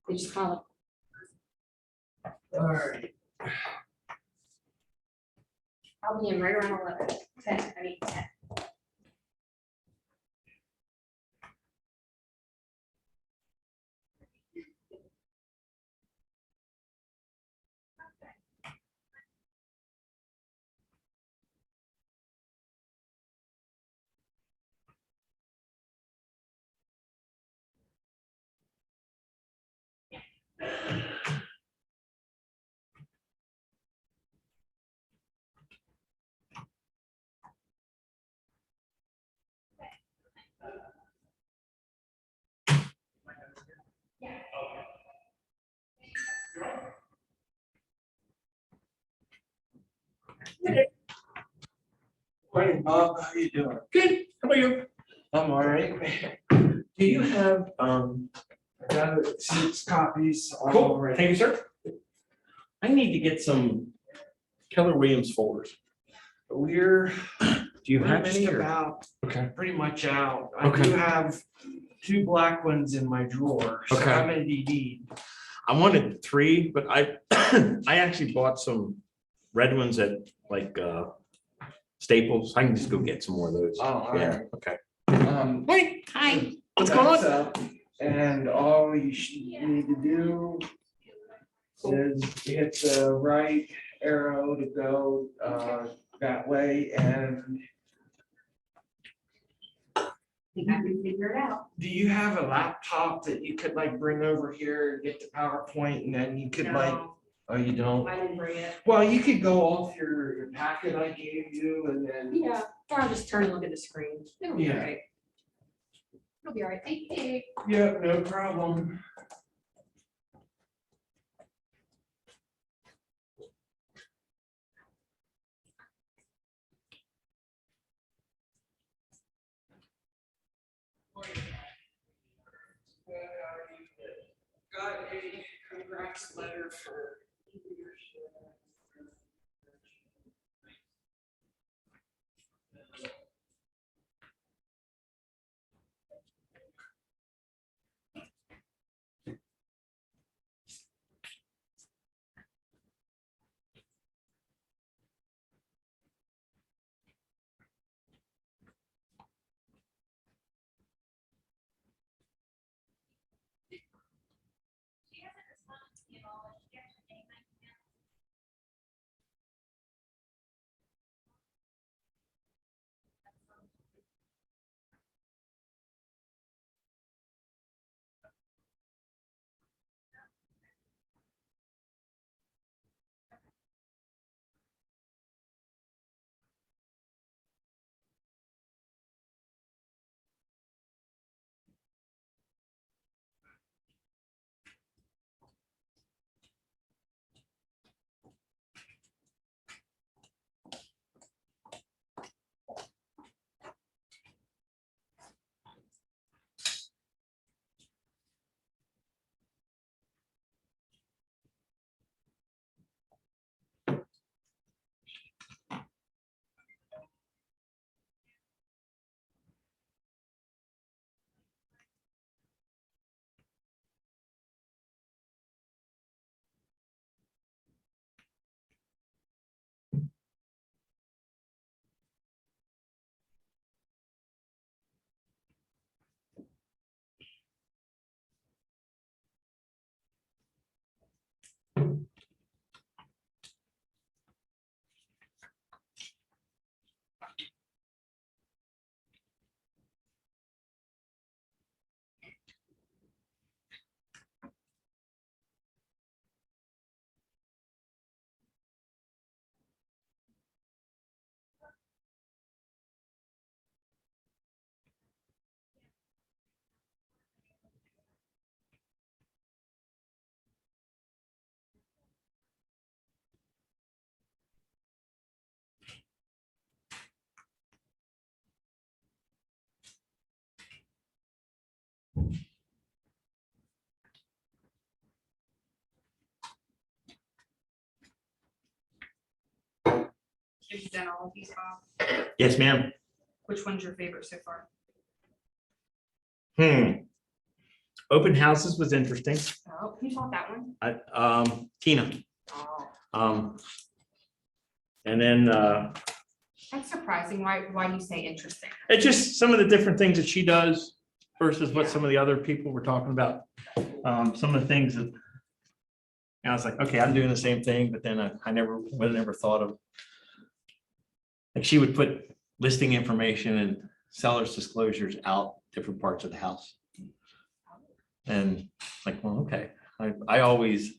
They just call it. All right. I'll be in right around 11. 10. I mean 10. Morning, Bob. How you doing? Good. How about you? I'm all right. Do you have I got 6 copies all Cool. already. Thank you, sir. I need to get some Keller Williams folders. We're Do you have just any? or- about Okay. pretty much out. I Okay. do have 2 black ones in my drawer. So Okay. how many do you need? I wanted 3, but I I actually bought some red ones at like Staples. I can just go get some more of those. Oh, all Yeah. right. Okay. Hey, Hi. What's going that's on? up. And all you need to do is hit the right arrow to go that way. And You have to figure it out. do you have a laptop that you could like bring over here and get the PowerPoint and then you could like, No, oh, you don't? I didn't bring it. Well, you could go off your packet I gave you and then, Yeah, or I'll just turn and look at the screen. It'll be all Yeah. right. It'll be all right. Thank you. yeah, no problem. Got a congrats letter for. you've done all of these, Bob? Yes, ma'am. Which one's your favorite so far? Open houses was interesting. Oh, who taught that one? Tina. Oh, And then that's surprising. Why do you say interesting? it's just some of the different things that she does versus what some of the other people were talking about. Some of the things that, and I was like, okay, I'm doing the same thing, but then I never thought of. Like she would put listing information and seller's disclosures out different parts of the house. And like, well, okay, I always.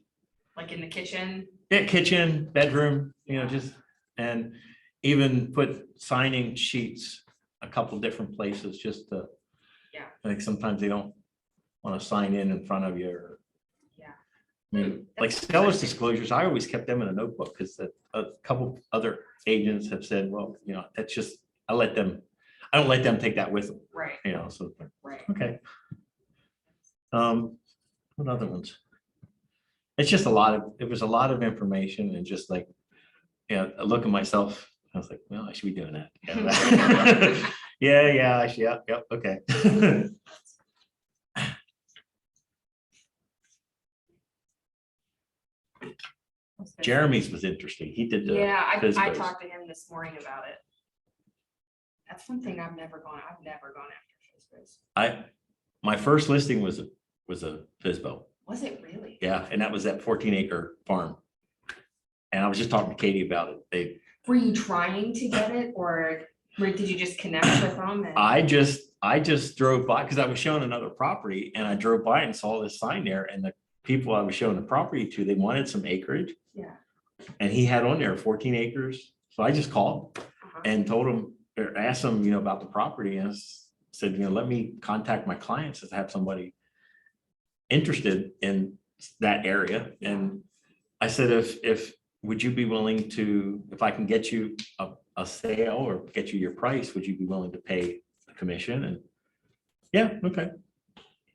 Like in the kitchen? Yeah, kitchen, bedroom, just, and even put signing sheets a couple different places just to. Yeah. Like sometimes they don't want to sign in front of you or. Yeah. I mean, like seller's disclosures, I always kept them in a notebook because a couple other agents have said, well, that's just, I don't let them take that with them, Right, so, right. okay. What other ones? It's just it was a lot of information and just like, I look at myself, I was like, well, I should be doing that. Yeah, I should, yep, okay. Jeremy's was interesting. He did the. Yeah, I FISBOs. talked to him this morning about it. That's one thing I've never gone after FISBOs. My first listing was a FISBO. Was it really? Yeah, and that was that 14-acre farm. And I was just talking to Katie about it. Were you trying to get it or did you just connect with them? I just drove by because I was showing another property and I drove by and saw this sign there and the people I was showing the property to, they wanted some acreage. Yeah. And he had on there 14 acres. So I just called and told him, or asked him, about the property and said, let me contact my clients to have somebody interested in that area. And I said, if would you be willing to, if I can get you a sale or get you your price, would you be willing to pay a commission? And yeah, okay.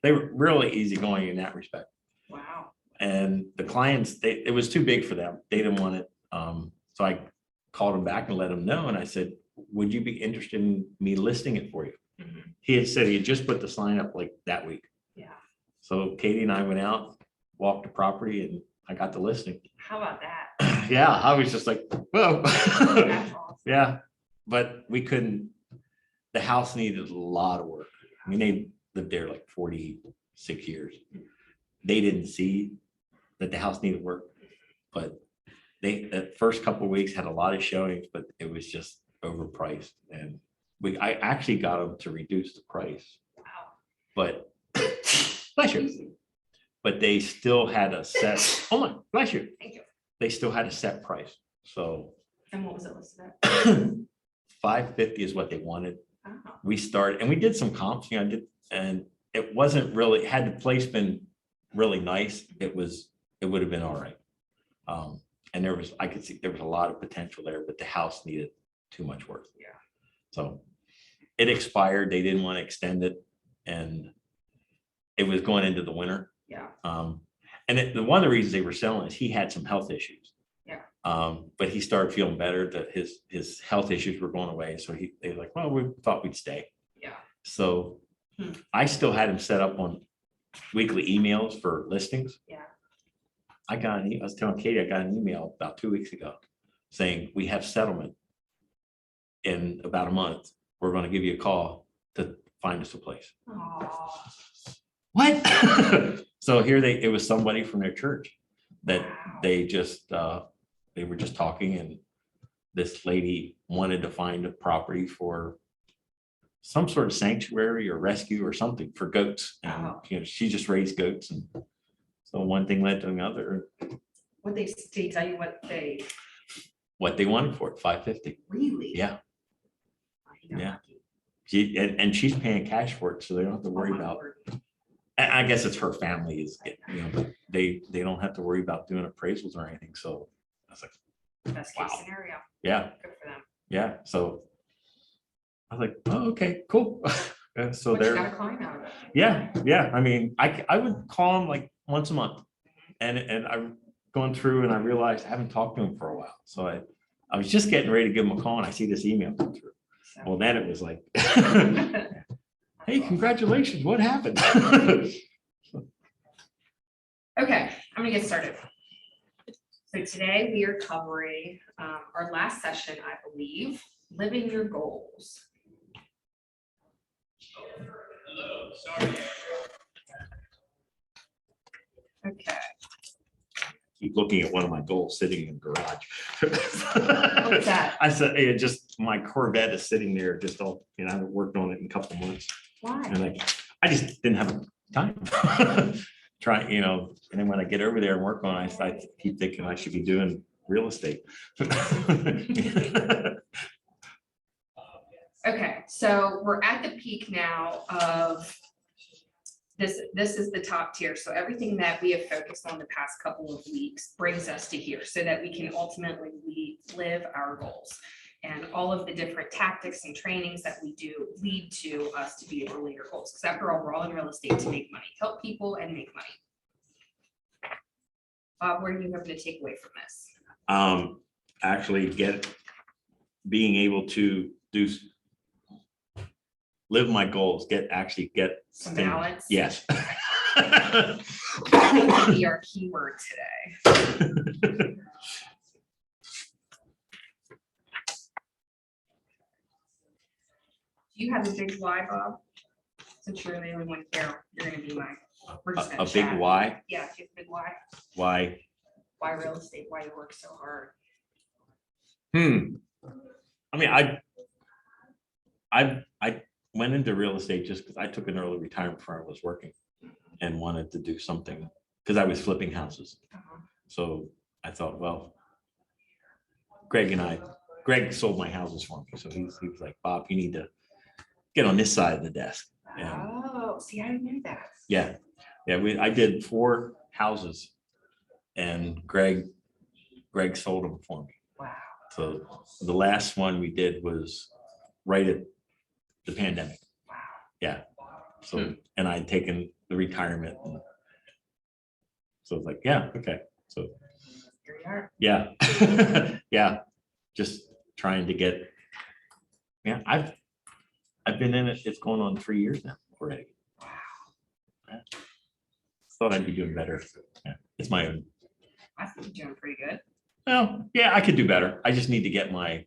They were really easygoing in that respect. Wow. And the clients, it was too big for them. They didn't want it. So I called them back and let them know. And I said, would you be interested in me listing it for you? Mm-hmm. He had said he had just put the sign up like that week. Yeah. So Katie and I went out, walked the property and I got the listing. How about that? Yeah, I was just like, whoa. That's awesome. Yeah, but we couldn't, the house needed a lot of work. I mean, they lived there like 46 years. They didn't see that the house needed work, but the first couple of weeks had a lot of showings, but it was just overpriced. And I actually got them to reduce the price. Wow. But bless you. But they still had a set, oh my, bless you. Thank you. They still had a set price. So. And what was it listed at? $550 is what they wanted. Oh. We started, and we did some comps, and it wasn't really, had the place been really nice, it would have been all right. And I could see there was a lot of potential there, but the house needed too much work. Yeah. So it expired. They didn't want to extend it, and it was going into the winter. Yeah. And one of the reasons they were selling is he had some health issues. Yeah. But he started feeling better, that his health issues were going away. So they were like, well, we thought we'd stay. Yeah. So I still had him set up on weekly emails for listings. Yeah. I was telling Katie, I got an email about 2 weeks ago saying, we have settlement in about a month. We're going to give you a call to find us a place. Oh. What? So here it was somebody from their church that Wow. they were just talking, and this lady wanted to find a property for some sort of sanctuary or rescue or something for goats. And Oh. She just raised goats, and so one thing led to another. What they tell you What they wanted for it, $550. really? Yeah. Oh, you got Yeah. lucky. And she's paying cash for it, so they don't have to worry Oh, my about. word. I guess it's her family is, but they don't have to worry about doing appraisals or anything. So I was like, Best case Wow. scenario. yeah, Good for them. yeah. So I was like, oh, okay, cool. And so But you they're, got a client out of it. yeah. I mean, I would call them like once a month, and I'm going through and I realized I haven't talked to him for a while. So I was just getting ready to give him a call and I see this email come through. So- Well, then it was like, hey, congratulations, what happened? Okay, I'm gonna get started. So today we are covering our last session, I believe, living your goals. Okay, Keep looking at one of my goals sitting in the garage. what's that? I said, hey, just my Corvette is sitting there, just all, I haven't worked on it in a couple months. Why? And I just didn't have time. Try, and then when I get over there and work on it, I keep thinking I should be doing real estate. Okay, so we're at the peak now of this is the top tier. So everything that we have focused on the past couple of weeks brings us to here so that we can ultimately live our goals. And all of the different tactics and trainings that we do lead to us to be able to lead our goals. Because after all, we're all in real estate to make money, help people and make money. What are you hoping to take away from this? Actually being able to live my goals, get Some balance. Yes. That would be our keyword today. Do you have a big why, Bob? Since you're the only one here, you're gonna be my. we're just gonna A big chat. why? Yeah, if you have a big why. Why? Why real estate? Why you work so hard? I mean, I went into real estate just because I took an early retirement before I was working and wanted to do something because I was flipping houses. So I thought, well, Greg sold my houses for me. So he was like, Bob, you need to get on this side of the desk. And Oh, see, I didn't know that. yeah, I did 4 houses and Greg sold them for me. Wow. So the last one we did was right at the pandemic. Wow. Yeah. So, and I had taken the retirement. So it's like, yeah, okay. So, Here we are. yeah. Yeah. Just trying to get, I've been in it. It's going on 3 years now already. Wow. Yeah. Thought I'd be doing better. Yeah. It's my own. I think you're doing pretty good. Well, yeah, I could do better. I just need to get my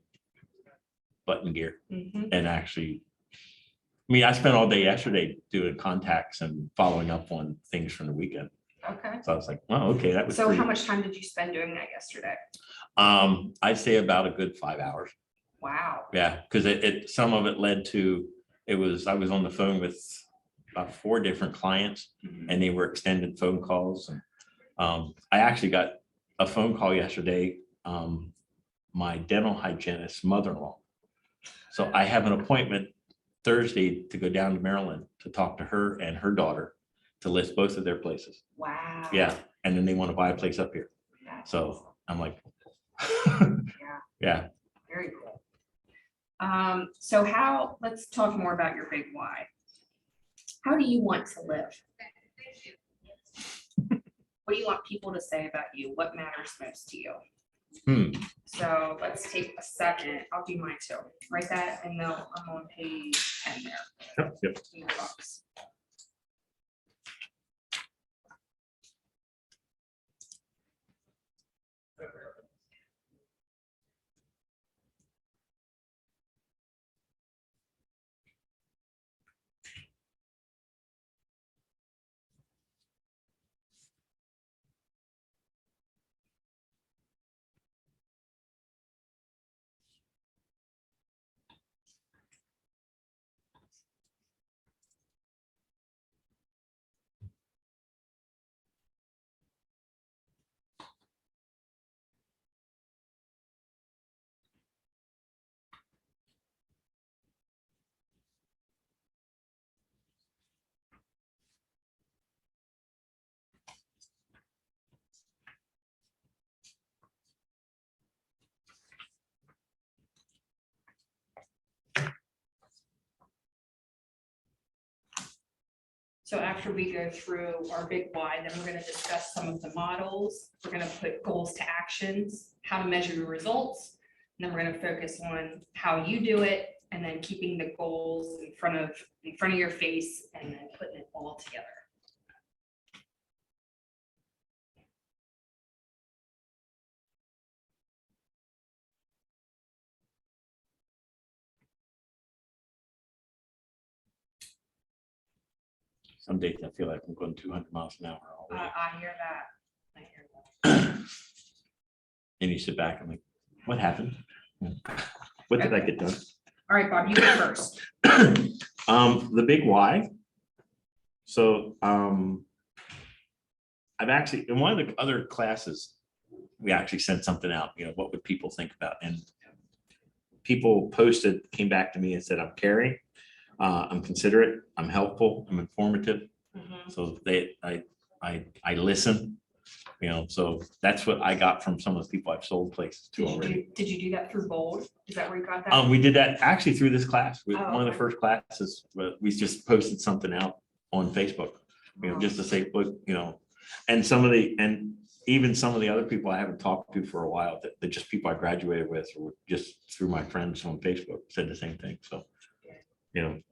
butt in gear and actually, I spent all day yesterday doing contacts and following up on things from the weekend. Okay. So I was like, well, okay, that was. So how much time did you spend doing that yesterday? I'd say about a good 5 hours. Wow. Yeah, because some of it led to, I was on the phone with about 4 different clients and they were extended phone calls. And I actually got a phone call yesterday, my dental hygienist mother-in-law. So I have an appointment Thursday to go down to Maryland to talk to her and her daughter to list both of their places. Wow. Yeah, and then they want to buy a place up here. That's So awesome. I'm like, Yeah. yeah. Very cool. So let's talk more about your big why. How do you want to live? What do you want people to say about you? What matters most to you? So let's take a second. I'll do mine too. Write that and I'm on page 10 there. Yep. In your box. So after we go through our big why, then we're going to discuss some of the models. We're going to put goals to actions, how to measure your results, then we're gonna focus on how you do it, and then keeping the goals in front of your face, and then putting it all together. Some days I feel like I'm going 200 miles an hour already. I hear that. I hear that. And you sit back and like, what happened? What did I get done? All right, Bob, you go first. The big why. So I've actually, in one of the other classes, we actually sent something out, what would people think about? And people came back to me and said, I'm caring, I'm considerate, I'm helpful, I'm informative. Mhm. So I listen, so that's what I got from some of the people I've sold places to already. Did you do that through Bold? Is that where you got that? We did that actually through this class. With Oh, one of the okay. first classes, but we just posted something out on Facebook, just to say, look, and even some of the other people I haven't talked to for a while, that just people I graduated with, or just through my friends on Facebook, said the same thing. So,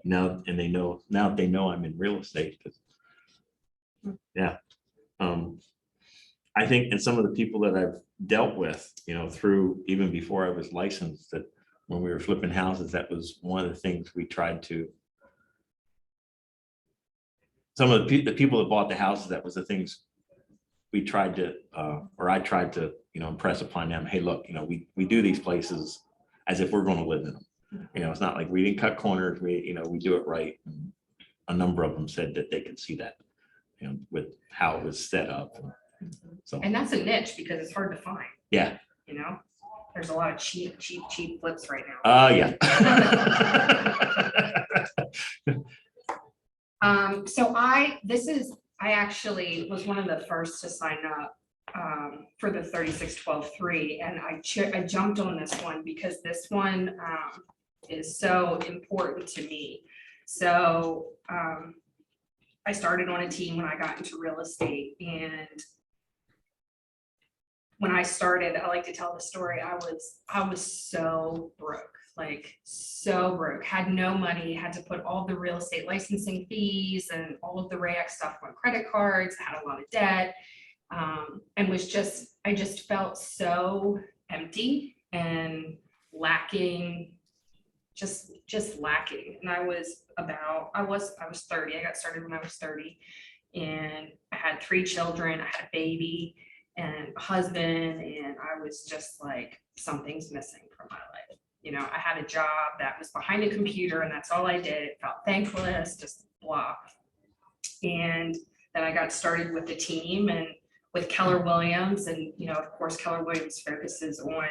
now they know I'm in real estate. Yeah. I think, and some of the people that I've dealt with, through even before I was licensed, that when we were flipping houses, that was one of the things we tried to. Some of the people that bought the houses, that was the things we tried to, or I tried to, impress upon them. Hey, look, we do these places as if we're going to live in them. It's not like we didn't cut corners. We do it right. And a number of them said that they could see that, with how it was set up. So, And that's a niche because it's hard to find. yeah. There's a lot of cheap flips right now. Yeah. So I actually was one of the first to sign up for the 3612-3, and I jumped on this one because this one is so important to me. So I started on a team when I got into real estate, and when I started, I like to tell the story. I was so broke, had no money, had to put all the real estate licensing fees and all of the REAC stuff on credit cards, had a lot of debt, and I just felt so empty and lacking, just lacking. And I was 30. I got started when I was 30, and I had 3 children. I had a baby and a husband, and I was just like, something's missing from my life. I had a job that was behind a computer, and that's all I did. It felt thankless, just blah. And then I got started with the team and with Keller Williams, and of course, Keller Williams focuses on,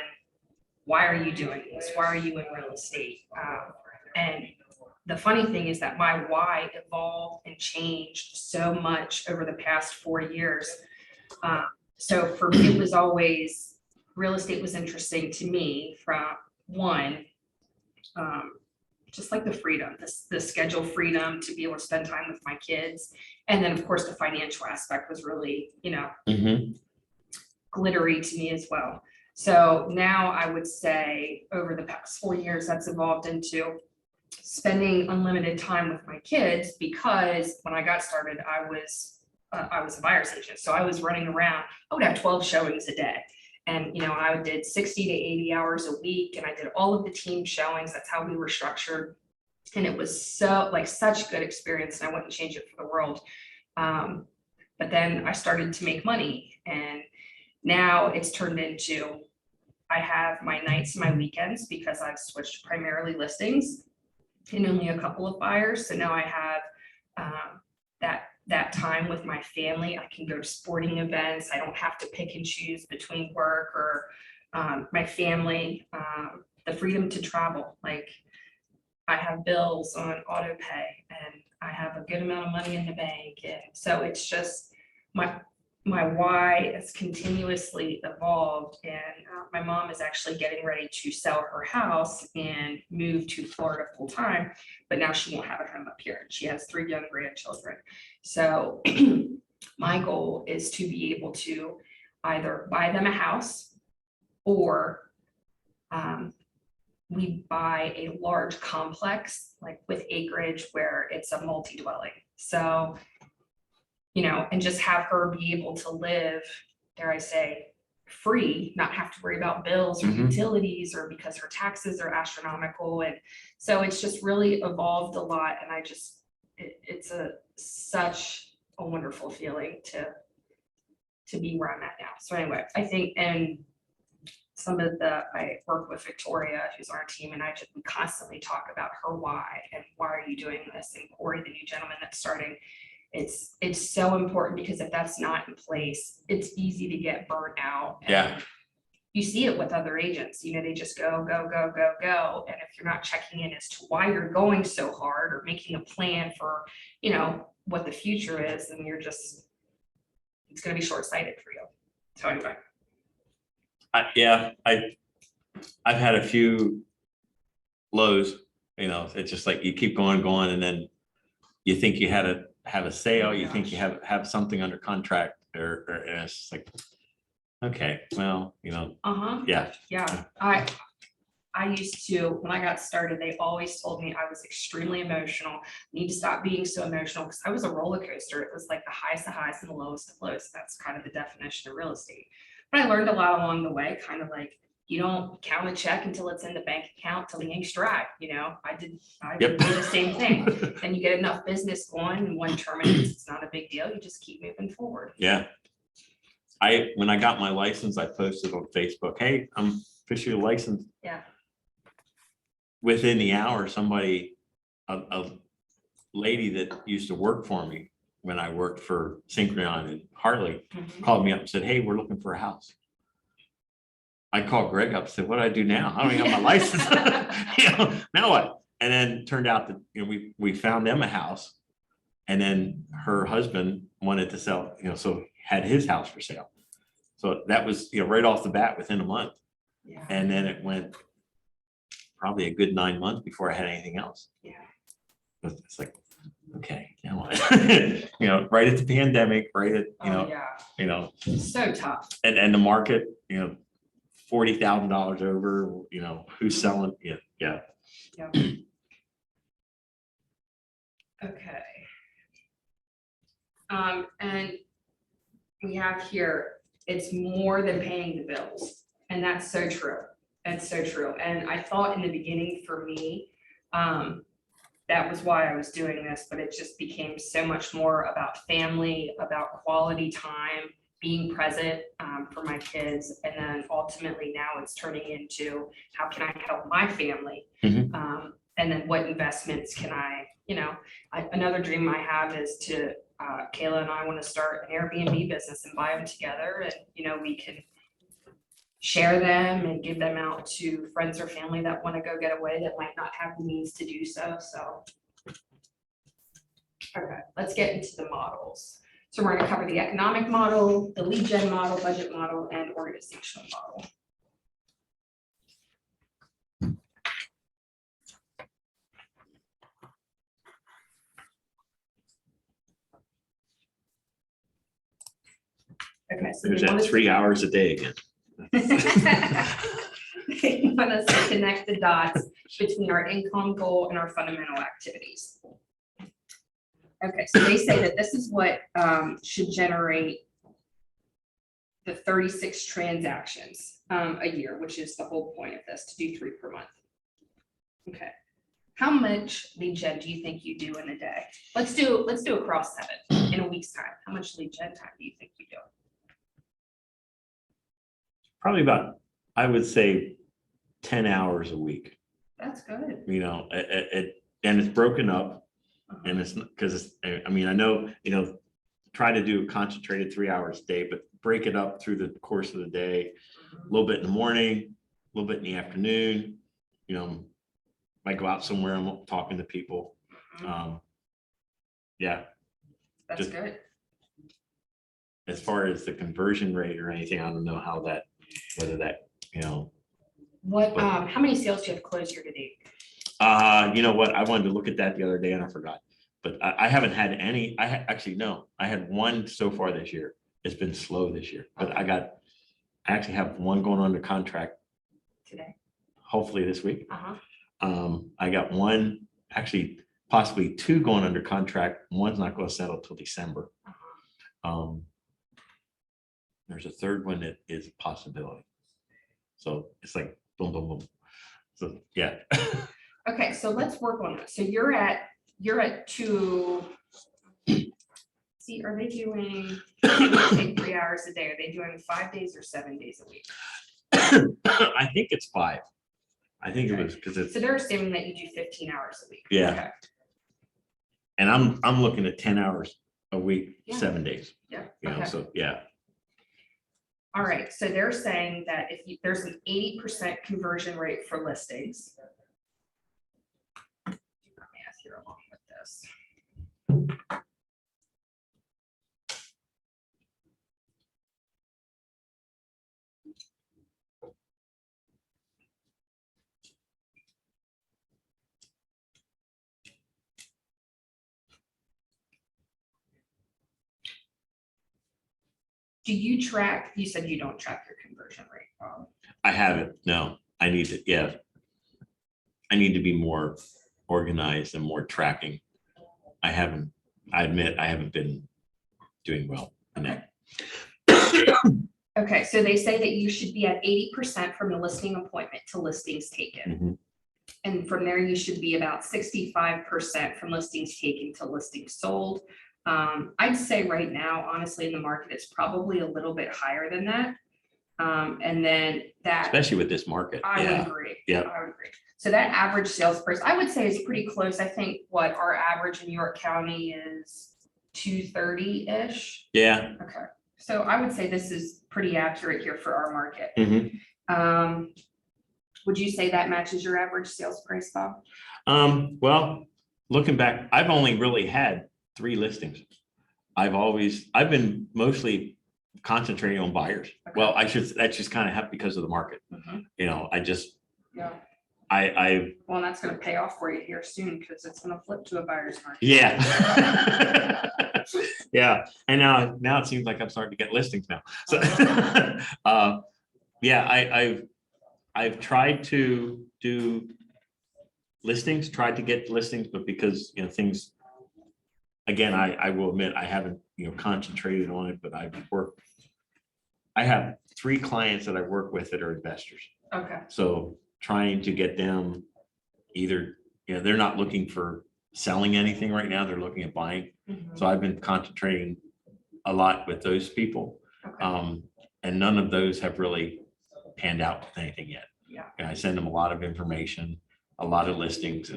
why are you doing this? Why are you in real estate? And the funny thing is that my why evolved and changed so much over the past 4 years. So for me, it was always, real estate was interesting to me from one, just like the freedom, the schedule freedom to be able to spend time with my kids. And then of course the financial aspect was really, glittery to me as well. So now I would say over the past 4 years, that's evolved into spending unlimited time with my kids, because when I got started, I was a buyer's agent. So I was running around, I would have 12 showings a day. And, I did 60 to 80 hours a week, and I did all of the team showings. That's how we were structured. And it was such good experience, and I wouldn't change it for the world. But then I started to make money, and now it's turned into, I have my nights and my weekends, because I've switched to primarily listings and only a couple of buyers. So now I have that time with my family. I can go to sporting events. I don't have to pick and choose between work or my family. The freedom to travel. Like, I have bills on auto pay, and I have a good amount of money in the bank. And so it's just my why has continuously evolved. And my mom is actually getting ready to sell her house and move to Florida full time, but now she won't have a home up here. She has 3 young grandchildren. So my goal is to be able to either buy them a house or we buy a large complex, like with acreage where it's a multi-dwelling. So, you know, and just have her be able to live, dare I say, free, not have to worry about bills or Mhm. utilities or because her taxes are astronomical. And so it's just really evolved a lot. And I just, it's such a wonderful feeling to be where I'm at now. So anyway, I think, and I work with Victoria, who's on our team, and we constantly talk about her why and why are you doing this? And Corey, the new gentleman that's starting, it's so important because if that's not in place, it's easy to get burnt out. And Yeah. you see it with other agents, you know, they just go, go, go, go, go. And if you're not checking in as to why you're going so hard or making a plan for, you know, what the future is, then it's going to be short-sighted for you. So anyway. I've had a few lows, you know, it's just like you keep going, and then you think you had to have a sale, you think you have something under contract or and it's just like, okay, well, you know, yeah. Yeah, I used to, when I got started, they always told me I was extremely emotional, need to stop being so emotional because I was a roller coaster. It was like the highest of highs and the lowest of lows. That's kind of the definition of real estate. But I learned a lot along the way, kind of like, you don't count a check until it's in the bank account till the ink's dry, you know, I did Yep. the same thing. And you get enough business going and one terminates, it's not a big deal, you just keep moving forward. Yeah. When I got my license, I posted on Facebook, hey, I'm officially licensed. Yeah. Within the hour, somebody, a lady that used to work for me when I worked for Synchron and Harley, called me up and said, hey, we're looking for a house. I called Greg up and said, what do I do now? I don't even have my license. You know, now what? And then turned out that, you know, we found them a house, and then her husband wanted to sell, you know, so had his house for sale. So that was, you know, right off the bat within a month. Yeah. And then it went probably a good 9 months before I had anything else. Yeah. It's like, okay, now what? You know, right at the pandemic, right at, you know, So tough. and the market, you know, $40,000 over, you know, who's selling? Yeah. Okay. And we have here, it's more than paying the bills. And that's so true. That's so true. And I thought in the beginning for me, that was why I was doing this, but it just became so much more about family, about quality time, being present for my kids. And then ultimately now it's turning into how can I help my family? Mhm. And then what investments can I, you know, another dream I have is to, Kayla and I want to start an Airbnb business and buy them together. And, you know, we can share them and give them out to friends or family that want to go get away that might not have the means to do so. So, okay, let's get into the models. So we're going to cover the economic model, the lead gen model, budget model, and organizational model. Okay, so There's that 3 hours a day again. They want us to connect the dots between our income goal and our fundamental activities. Okay, so they say that this is what should generate the 36 transactions a year, which is the whole point of this, to do 3 per month. Okay, how much lead gen do you think you do in a day? Let's do across 7 in a week's time. How much lead gen time do you think you do? Probably about, I would say, 10 hours a week. That's good. You know, and it's broken up, and it's because I mean, I know, you know, try to do a concentrated 3 hours a day, but break it up through the course of the day, a little bit in the morning, a little bit in the afternoon. You know, I go out somewhere, I'm talking to people. Yeah. That's just good. As far as the conversion rate or anything, I don't know how that, whether that, you know. What, how many sales do you have closed year to date? You know what? I wanted to look at that the other day and I forgot, but I haven't had any. Actually, no, I had one so far this year. It's been slow this year, but I actually have one going under contract Today. hopefully this week. Uh-huh. I got one, actually possibly two going under contract. One's not going to settle till December. There's a third one that is a possibility. So it's like boom, boom, boom. So yeah. Okay, so let's work on that. So you're at two. See, are they doing, say 3 hours a day? Are they doing 5 days or 7 days a week? I think it's 5. I think it was because it's, So they're assuming that you do 15 hours a week. Yeah. Okay. and I'm looking at 10 hours a week, Yeah. 7 days. Yeah. You know, Okay. so yeah. All right. So they're saying that if you, there's an 80% conversion rate for listings. Do my math here along with this. Do you track, you said you don't track your conversion rate. I haven't, no, I need to, yeah. I need to be more organized and more tracking. I admit, I haven't been doing well in that. Okay, so they say that you should be at 80% from the listing appointment to listings taken. Mhm. And from there, you should be about 65% from listings taken to listings sold. I'd say right now, honestly, in the market, it's probably a little bit higher than that. And then that, Especially with this market. I would Yeah, agree. yeah. I would agree. So that average sales price, I would say is pretty close. I think what our average in New York County is 230-ish. yeah. Okay, so I would say this is pretty accurate here for our market. Mhm. Would you say that matches your average sales price, Bob? Well, looking back, I've only really had 3 listings. I've been mostly concentrating on buyers. Okay. Well, that's just kind of happened because of the market. Mhm. You know, Yeah. I Well, that's gonna pay off for you here soon because it's gonna flip to a buyer's market. yeah. Yeah, and now it seems like I'm starting to get listings now. So yeah, I've tried to do listings, tried to get listings, but because, you know, things, again, I will admit, I haven't, you know, concentrated on it, but I have 3 clients that I work with that are investors. Okay, So trying to get them either, you know, they're not looking for selling anything right now, they're looking at buying. Mhm. So I've been concentrating a lot with those people. Okay. And none of those have really panned out with anything yet. Yeah. And I send them a lot of information, a lot of listings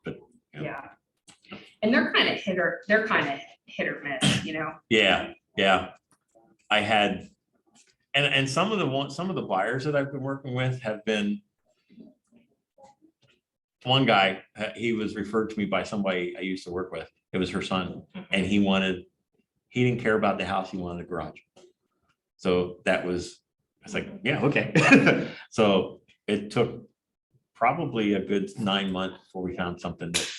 but. You know, Yeah. And they're kind of hit or miss, you know? Yeah, yeah. I had, and some of the buyers that I've been working with have been, one guy, he was referred to me by somebody I used to work with. It was her son, and he didn't care about the house, he wanted a garage. So that was, I was like, yeah, okay. So it took probably a good 9 months before we found something that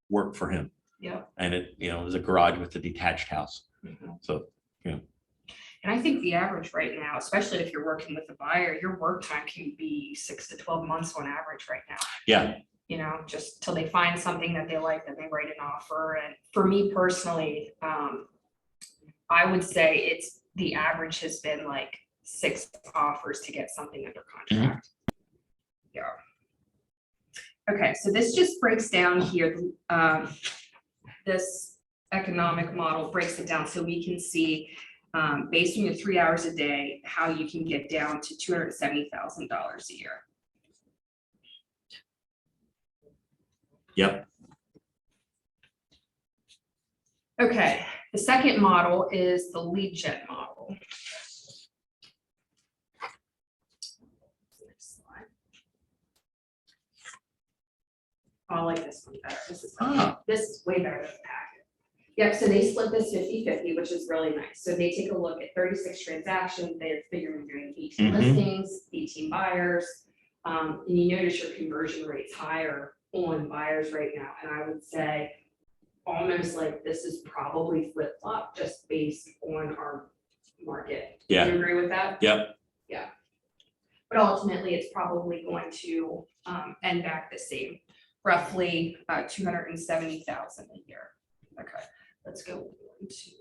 worked for him. Yeah. And it, you know, it was a garage with a detached house. Mhm. So, you know. And I think the average right now, especially if you're working with a buyer, your work time can be 6 to 12 months on average right now. Yeah. You know, just till they find something that they like, then they write an offer. And for me personally, I would say the average has been like 6 offers to get something under contract. Yeah. Okay, so this just breaks down here. This economic model breaks it down so we can see, based on your 3 hours a day, how you can get down to $270,000 a year. Yep. Okay, the second model is the lead gen model. Next slide. Oh, I like this one better. This is way better than the packet. Yep, so they split this 50-50, which is really nice. So they take a look at 36 transactions, they're figuring doing 18 Mhm. listings, 18 buyers. And you notice your conversion rate's higher on buyers right now. And I would say almost like this is probably flip-flop just based on our market. Yeah. Do you agree with that? Yep. Yeah. but ultimately it's probably going to end back the same, roughly 270,000 a year. Okay, let's go into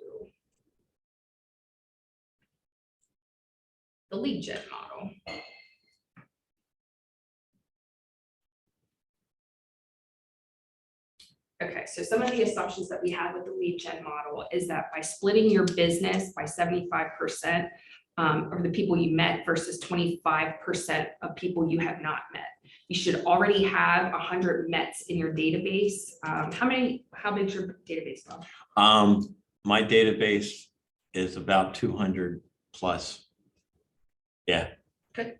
the lead gen model. Okay, so some of the assumptions that we had with the lead gen model is that by splitting your business by 75% of the people you met versus 25% of people you have not met, you should already have 100 METs in your database. How big is your database, Bob? My database is about 200 plus. Yeah. Good.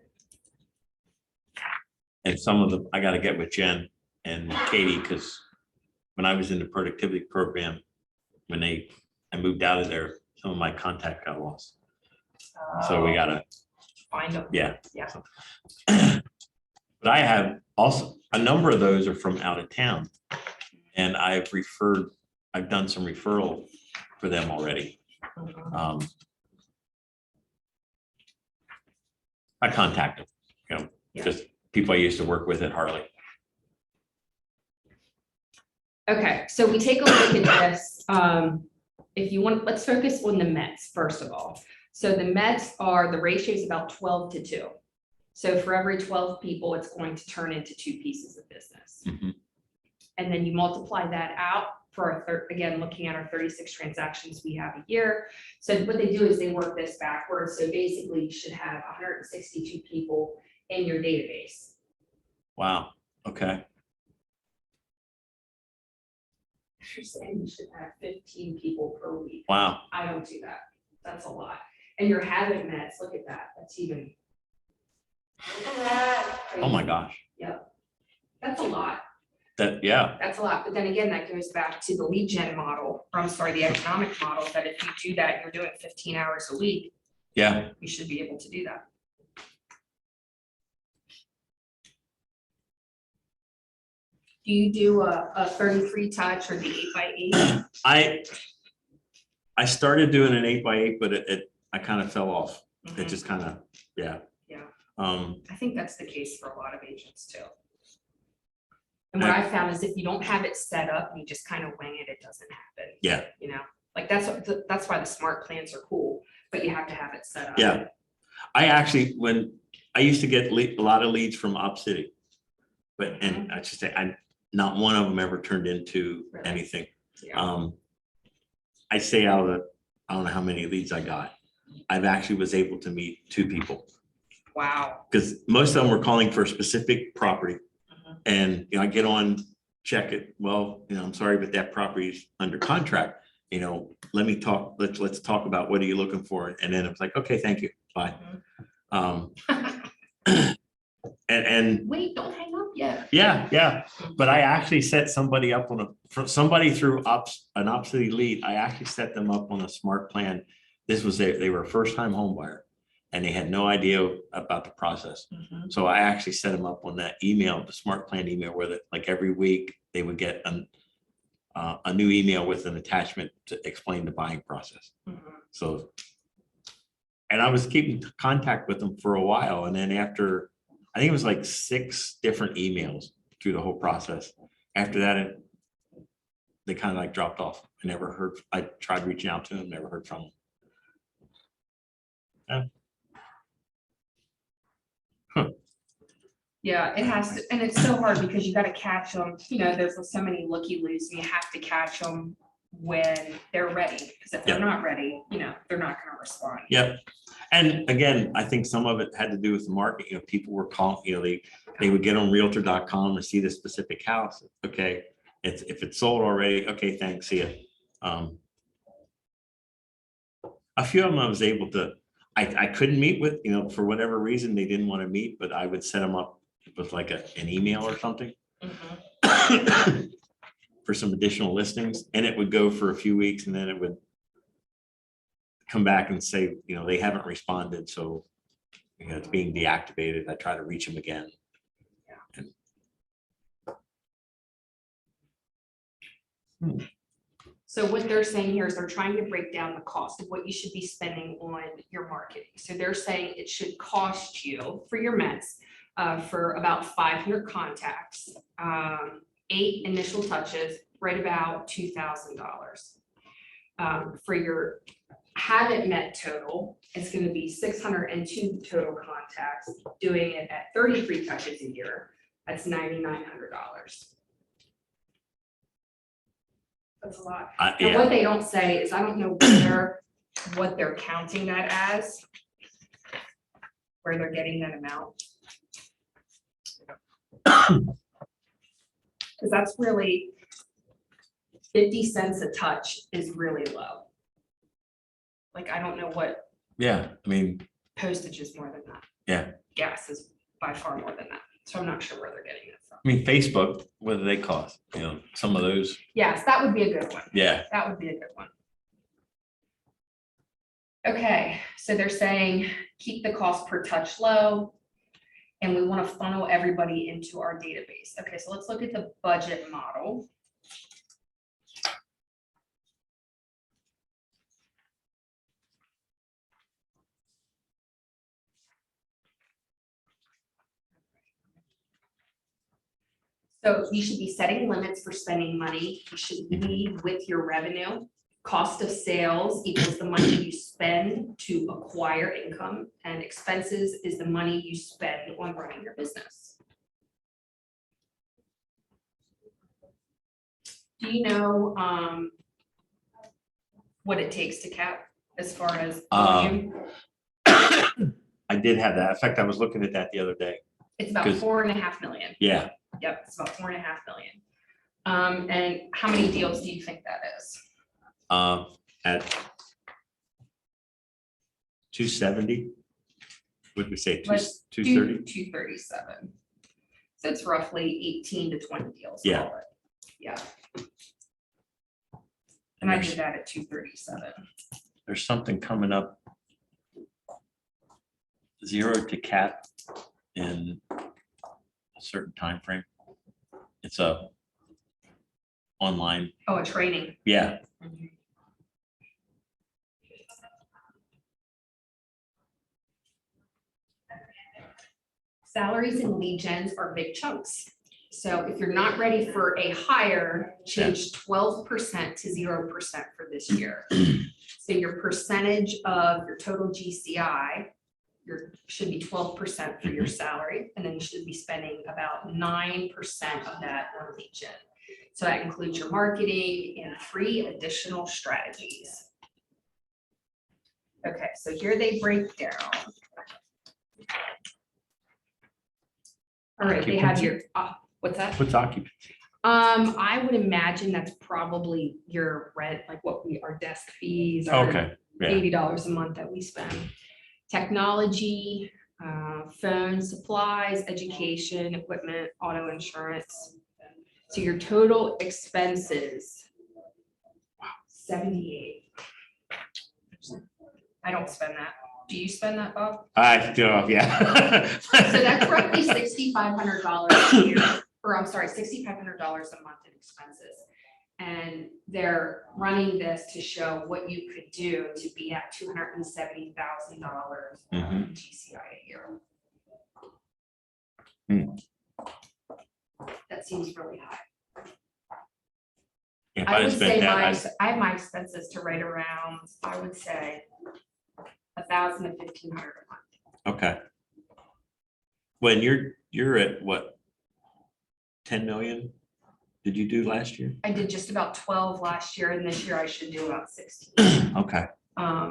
And some of them, I gotta get with Jen and Katie, because when I was in the productivity program, when I moved out of there, some of my contact got lost. So we gotta, Find them. yeah. Yeah. But I have also, a number of those are from out of town. And I've done some referral for them already. I contact them, you know, Yeah. just people I used to work with at Harley. Okay, so we take a look at this. If you want, let's focus on the METs first of all. So the METs are, the ratio is about 12 to 2. So for every 12 people, it's going to turn into 2 pieces of business. Mhm. And then you multiply that out for again, looking at our 36 transactions we have a year. So what they do is they work this backwards. So basically you should have 162 people in your database. Wow, okay. You're saying you should have 15 people per week. Wow, I don't do that. That's a lot. And your habit meds, look at that. That's even. oh my gosh, Yep. That's a lot. yeah, That's a lot. But then again, that goes back to the lead gen model, or I'm sorry, the economic model, that if you do that, you're doing 15 hours a week, yeah. you should be able to do that. Do you do a 33 touch or the 8x8? I started doing an 8x8, but I kind of fell off. It Mhm. just kind of, yeah. Yeah. Um, I think that's the case for a lot of agents too. And what I found is if you don't have it set up, and you just kind of wing it, it doesn't happen. yeah, You know, like that's why the smart plans are cool, but you have to have it set up. yeah. I actually, when I used to get a lot of leads from Op City, but, and I should say, not one of them ever turned into Really? anything. Yeah. I say out of the, I don't know how many leads I got. I've actually was able to meet 2 people. Wow. Because most of them were calling for a specific property. Mhm. And, you know, I get on, check it. Well, you know, I'm sorry, but that property is under contract. You know, let me talk, let's talk about what are you looking for? And then it's like, okay, thank you, bye. And Wait, don't hang up yet. yeah, but I actually set somebody up on somebody through an Op City lead. I actually set them up on a smart plan. This was they were a first-time home buyer and they had no idea about the process. Mhm. So I actually set them up on that email, the smart plan email, where like every week they would get a new email with an attachment to explain the buying process. Mhm. So, and I was keeping contact with them for a while. And then after, I think it was like 6 different emails through the whole process. After that, they kind of like dropped off. I never heard, I tried reaching out to them, never heard from them. Yeah, it has to, and it's so hard because you got to catch them. You know, there's so many looky-loos, and you have to catch them when they're ready. Because if they're not ready, you know, they're not going to respond. Yep. And again, I think some of it had to do with the market. You know, people were calling, you know, they would get on realtor.com and see the specific house. Okay, if it's sold already, okay, thanks, see ya. A few of them I was able to, I couldn't meet with, you know, for whatever reason, they didn't want to meet, but I would set them up with like an email or something Mhm. for some additional listings, and it would go for a few weeks, and then it would come back and say, you know, they haven't responded, so you know, it's being deactivated. I try to reach them again. So what they're saying here is they're trying to break down the cost of what you should be spending on your marketing. So they're saying it should cost you for your Mets for about 500 contacts, 8 initial touches, right about $2,000. For your haven't met total, it's going to be 602 total contacts, doing it at 33 touches a year. That's $9,900. That's a lot. And Yeah, what they don't say is, I don't know what they're counting that as, where they're getting that amount. Because that's really 50 cents a touch is really low. Like, I don't know what yeah, I mean, postage is more than that. yeah, Gas is by far more than that. So I'm not sure where they're getting it from. I mean, Facebook, what do they cost? You know, some of those, Yes, that would be a good one. yeah, That would be a good one. Okay, so they're saying keep the cost per touch low, and we want to funnel everybody into our database. Okay, so let's look at the budget model. So you should be setting limits for spending money. You should lead with your revenue. Cost of sales equals the money you spend to acquire income, and expenses is the money you spend on running your business. Do you know what it takes to cap as far as volume? I did have that. In fact, I was looking at that the other day. It's about 4.5 million. Yeah, Yep, it's about 4.5 million. And how many deals do you think that is? at 270, would we say Let's 230? 237. So it's roughly 18 to 20 deals. Yeah. call it. Yeah, And and I there's, did that at 237. there's something coming up. 0 to cap in a certain time frame. It's a online, Oh, a training. yeah, Salaries and lead gens are big chunks. So if you're not ready for a hire, change 12% to 0% for this year. So your percentage of your total GCI, should be 12% for your salary, and then you should be spending about 9% of that on lead gen. So that includes your marketing and 3 additional strategies. Okay, so here they break down. All right, they have your, what's that? what's occupancy? I would imagine that's probably your rent, like our desk fees. Our Okay, yeah, $80 a month that we spend. Technology, phone, supplies, education, equipment, auto insurance. So your total expenses, wow, 78. I don't spend that. Do you spend that, Bob? I still, yeah. So that's roughly $6,500 a year, or I'm sorry, $6,500 a month in expenses. And they're running this to show what you could do to be at $270,000 GCI a year. That seems really high. If I I would spent say that, I have my expenses to right around, I would say, $1,000 to $1,500 a month. okay. When you're at what? 10 million? Did you do last year? I did just about 12 last year, and this year I should do about 16. Okay, I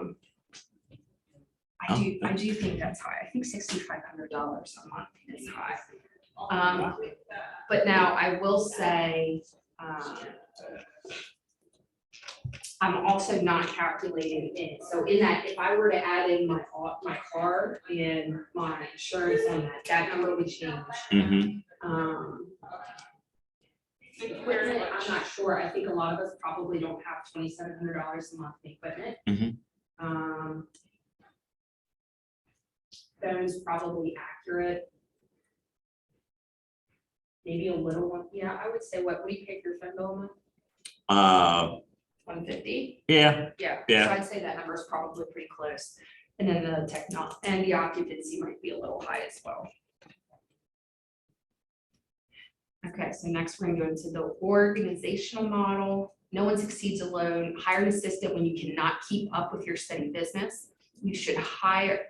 do think that's high. I think $6,500 a month is high. But now I will say, I'm also not calculating in. So in that, if I were to add in my car and my insurance on that number would change. Equipment, I'm not sure. I think a lot of us probably don't have $2,700 a month in equipment. Phone's probably accurate. Maybe a little one. Yeah, I would say what do you pay for your phone bill a month? 150. Yeah, Yeah. Yeah. So I'd say that number is probably pretty close. And then the and the occupancy might be a little high as well. Okay, so next we're gonna go into the organizational model. No one succeeds alone. Hire an assistant when you cannot keep up with your steady business. You should hire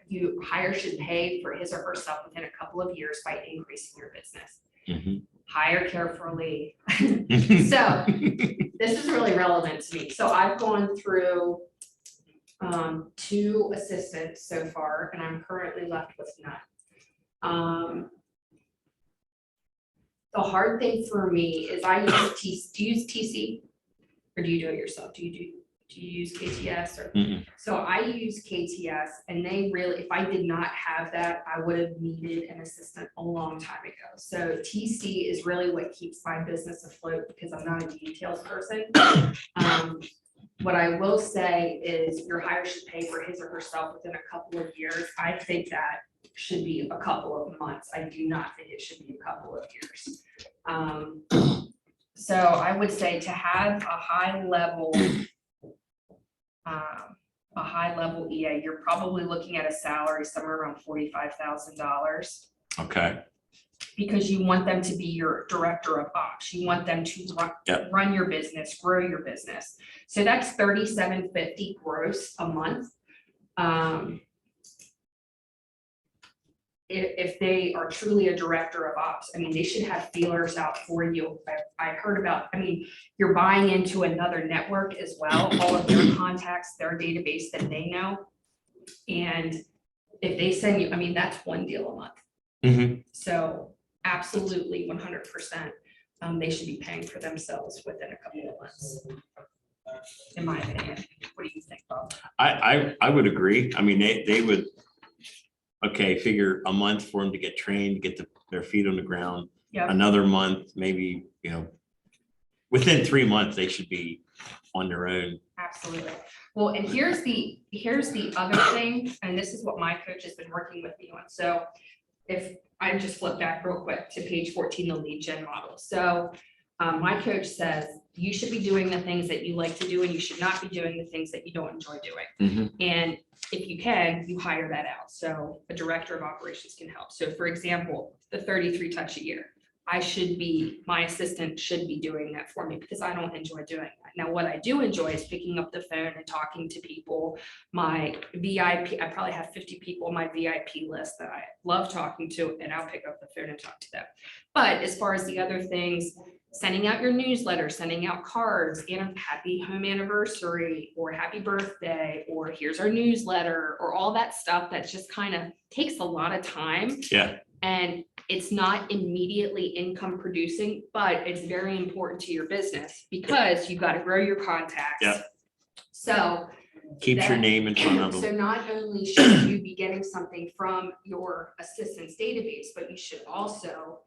should pay for his or herself within a couple of years by increasing your business. Mhm. Hire carefully. So this is really relevant to me. So I've gone through 2 assistants so far, and I'm currently left with none. The hard thing for me is I use do you use TC? Or do you do it yourself? Do you use KTS or? Mm-mm. So I use KTS, and they really, if I did not have that, I would have needed an assistant a long time ago. So TC is really what keeps my business afloat because I'm not a details person. What I will say is your hire should pay for his or herself within a couple of years. I think that should be a couple of months. I do not think it should be a couple of years. So I would say to have a high level EA, you're probably looking at a salary somewhere around $45,000. Okay, Because you want them to be your director of ops. You want them to run your business, grow your business. So that's $3,750 gross a month. If they are truly a director of ops, I mean, they should have feelers out for you. I heard about, I mean, you're buying into another network as well, all of their contacts, their database that they know. And if they send you, I mean, that's one deal a month. Mhm. So absolutely 100%, they should be paying for themselves within a couple of months. In my opinion, what do you think, Bob? I would agree. I mean, they would, okay, figure a month for them to get trained, get their feet on the ground. Yeah. Another month, maybe, within 3 months, they should be on their own. Absolutely. Well, and here's the other thing, and this is what my coach has been working with me on. So if I just flip back real quick to page 14, the lead gen model. So my coach says you should be doing the things that you like to do, and you should not be doing the things that you don't enjoy doing. Mhm. And if you can, you hire that out. So a director of operations can help. So for example, the 33 touch a year, my assistant should be doing that for me because I don't enjoy doing that. Now, what I do enjoy is picking up the phone and talking to people. My VIP, I probably have 50 people on my VIP list that I love talking to, and I'll pick up the phone and talk to them. But as far as the other things, sending out your newsletter, sending out cards, and happy home anniversary or happy birthday, or here's our newsletter, or all that stuff that just kind of takes a lot of time. Yeah. And it's not immediately income producing, but it's very important to your business because you've got to grow your contacts. Yeah. So Keeps your name in front of so them. not only should you be getting something from your assistant's database, but you should also,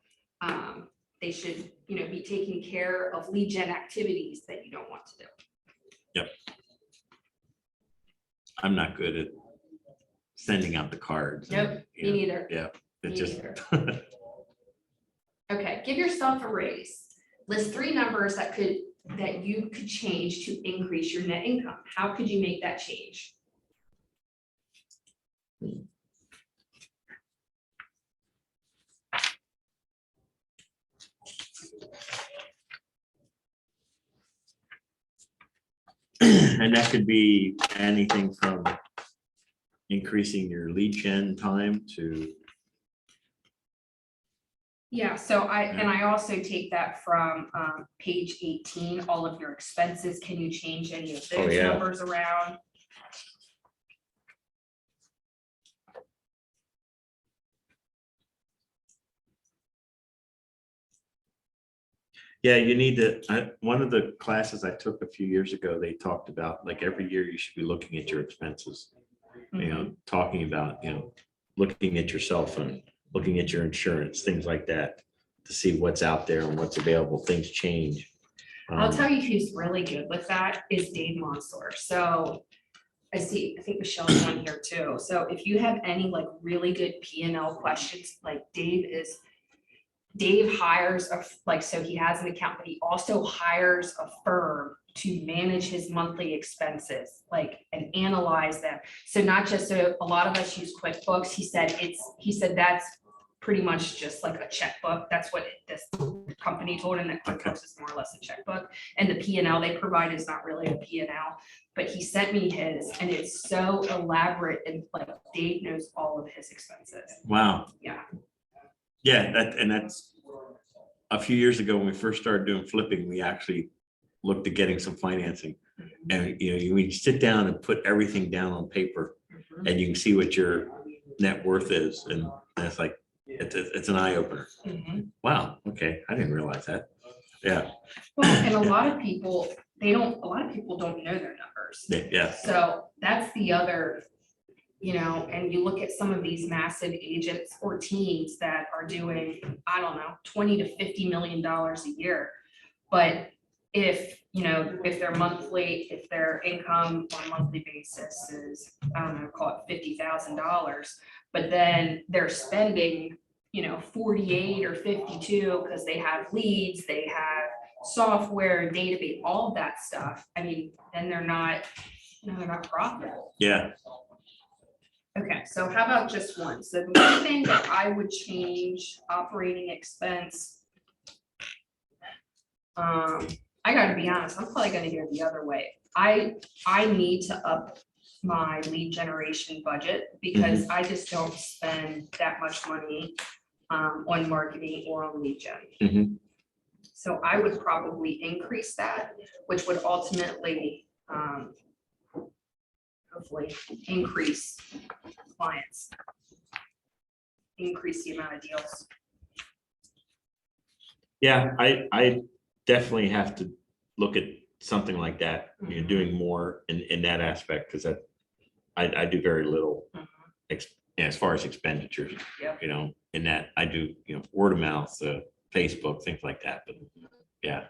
they should, be taking care of lead gen activities that you don't want to do. Yep. I'm not good at sending out the cards. Nope, me neither. Yeah, it Me just. neither. Okay, give yourself a raise. List 3 numbers that you could change to increase your net income. How could you make that change? And that could be anything from increasing your lead gen time to. Yeah, so I also take that from page 18, all of your expenses. Can you change any of those yeah. numbers around? Yeah, you need to, one of the classes I took a few years ago, they talked about like every year you should be looking at your expenses. Talking about, looking at your cell phone, looking at your insurance, things like that, to see what's out there and what's available. Things change. I'll tell you who's really good with that is Dave Monsour. So I think Michelle's on here too. So if you have any like really good P&L questions, like Dave is Dave hires so he has an account, but he also hires a firm to manage his monthly expenses, and analyze them. So not just, so a lot of us use QuickBooks. He said that's pretty much just like a checkbook. That's what this company told him, that QuickBooks is more or less a checkbook. And the P&L they provide is not really a P&L. But he sent me his, and it's so elaborate, and Dave knows all of his expenses. Wow. Yeah. Yeah, that's a few years ago when we first started doing flipping, we actually looked at getting some financing. And you sit down and put everything down on paper, and you can see what your net worth is, and it's like it's an eye opener. Wow. Okay, I didn't realize that. Yeah. Well, and a lot of people don't know their numbers. Yeah. So that's the other, and you look at some of these massive agents or teams that are doing, I don't know, 20 to 50 million dollars a year. But if their income on a monthly basis is, I don't know, call it $50,000, but then they're spending, 48 or 52 because they have leads, they have software, database, all of that stuff. I mean, then they're not profitable. Yeah. Okay, so how about just one? So the one thing that I would change, operating expense. I gotta be honest, I'm probably gonna go the other way. I need to up my lead generation budget because I just don't spend that much money on marketing or on lead gen. So I would probably increase that, which would ultimately hopefully increase clients, increase the amount of deals. Yeah, I definitely have to look at something like that, doing more in that aspect, because I do very little as far as expenditures. Yep. In that I do, word of mouth, Facebook, things like that. But yeah.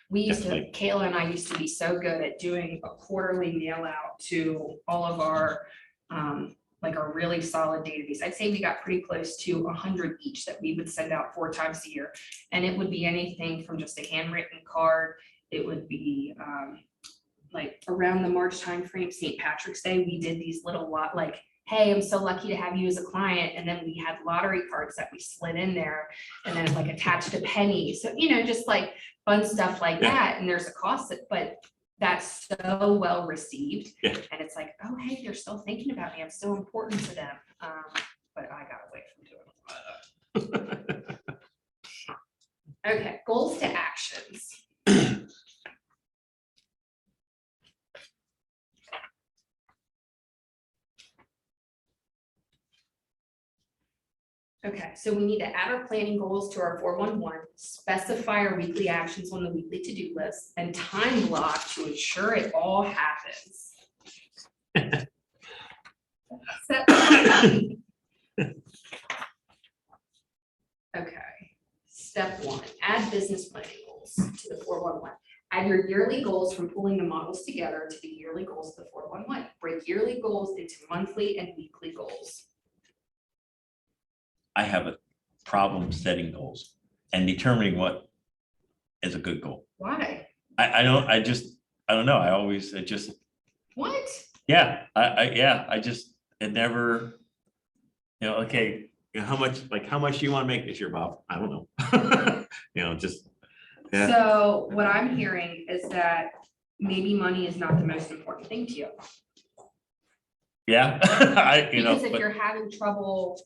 We used to, Definitely. Kayla and I used to be so good at doing a quarterly mail out to all of our, our really solid database. I'd say we got pretty close to 100 each that we would send out 4 times a year. And it would be anything from just a handwritten card. It would be around the March timeframe, St. Patrick's Day, we did these little hey, I'm so lucky to have you as a client. And then we had lottery cards that we slid in there and then attached a penny. So, just fun stuff like that. And there's a cost, but that's so well received. Yeah. And it's oh, hey, they're still thinking about me. I'm still important to them. But I got away from doing that. Okay, goals to actions. Okay, so we need to add our planning goals to our 411, specify our weekly actions on the weekly to-do list, and time block to ensure it all happens. Okay, step 1, add business planning goals to the 411. Add your yearly goals from pulling the models together to the yearly goals of the 411. Break yearly goals into monthly and weekly goals. I have a problem setting goals and determining what is a good goal. Why? I don't know. What? Yeah, it never, okay, how much do you want to make this year, Bob? I don't know. Yeah. So what I'm hearing is that maybe money is not the most important thing to you. Yeah. Because if you're having trouble,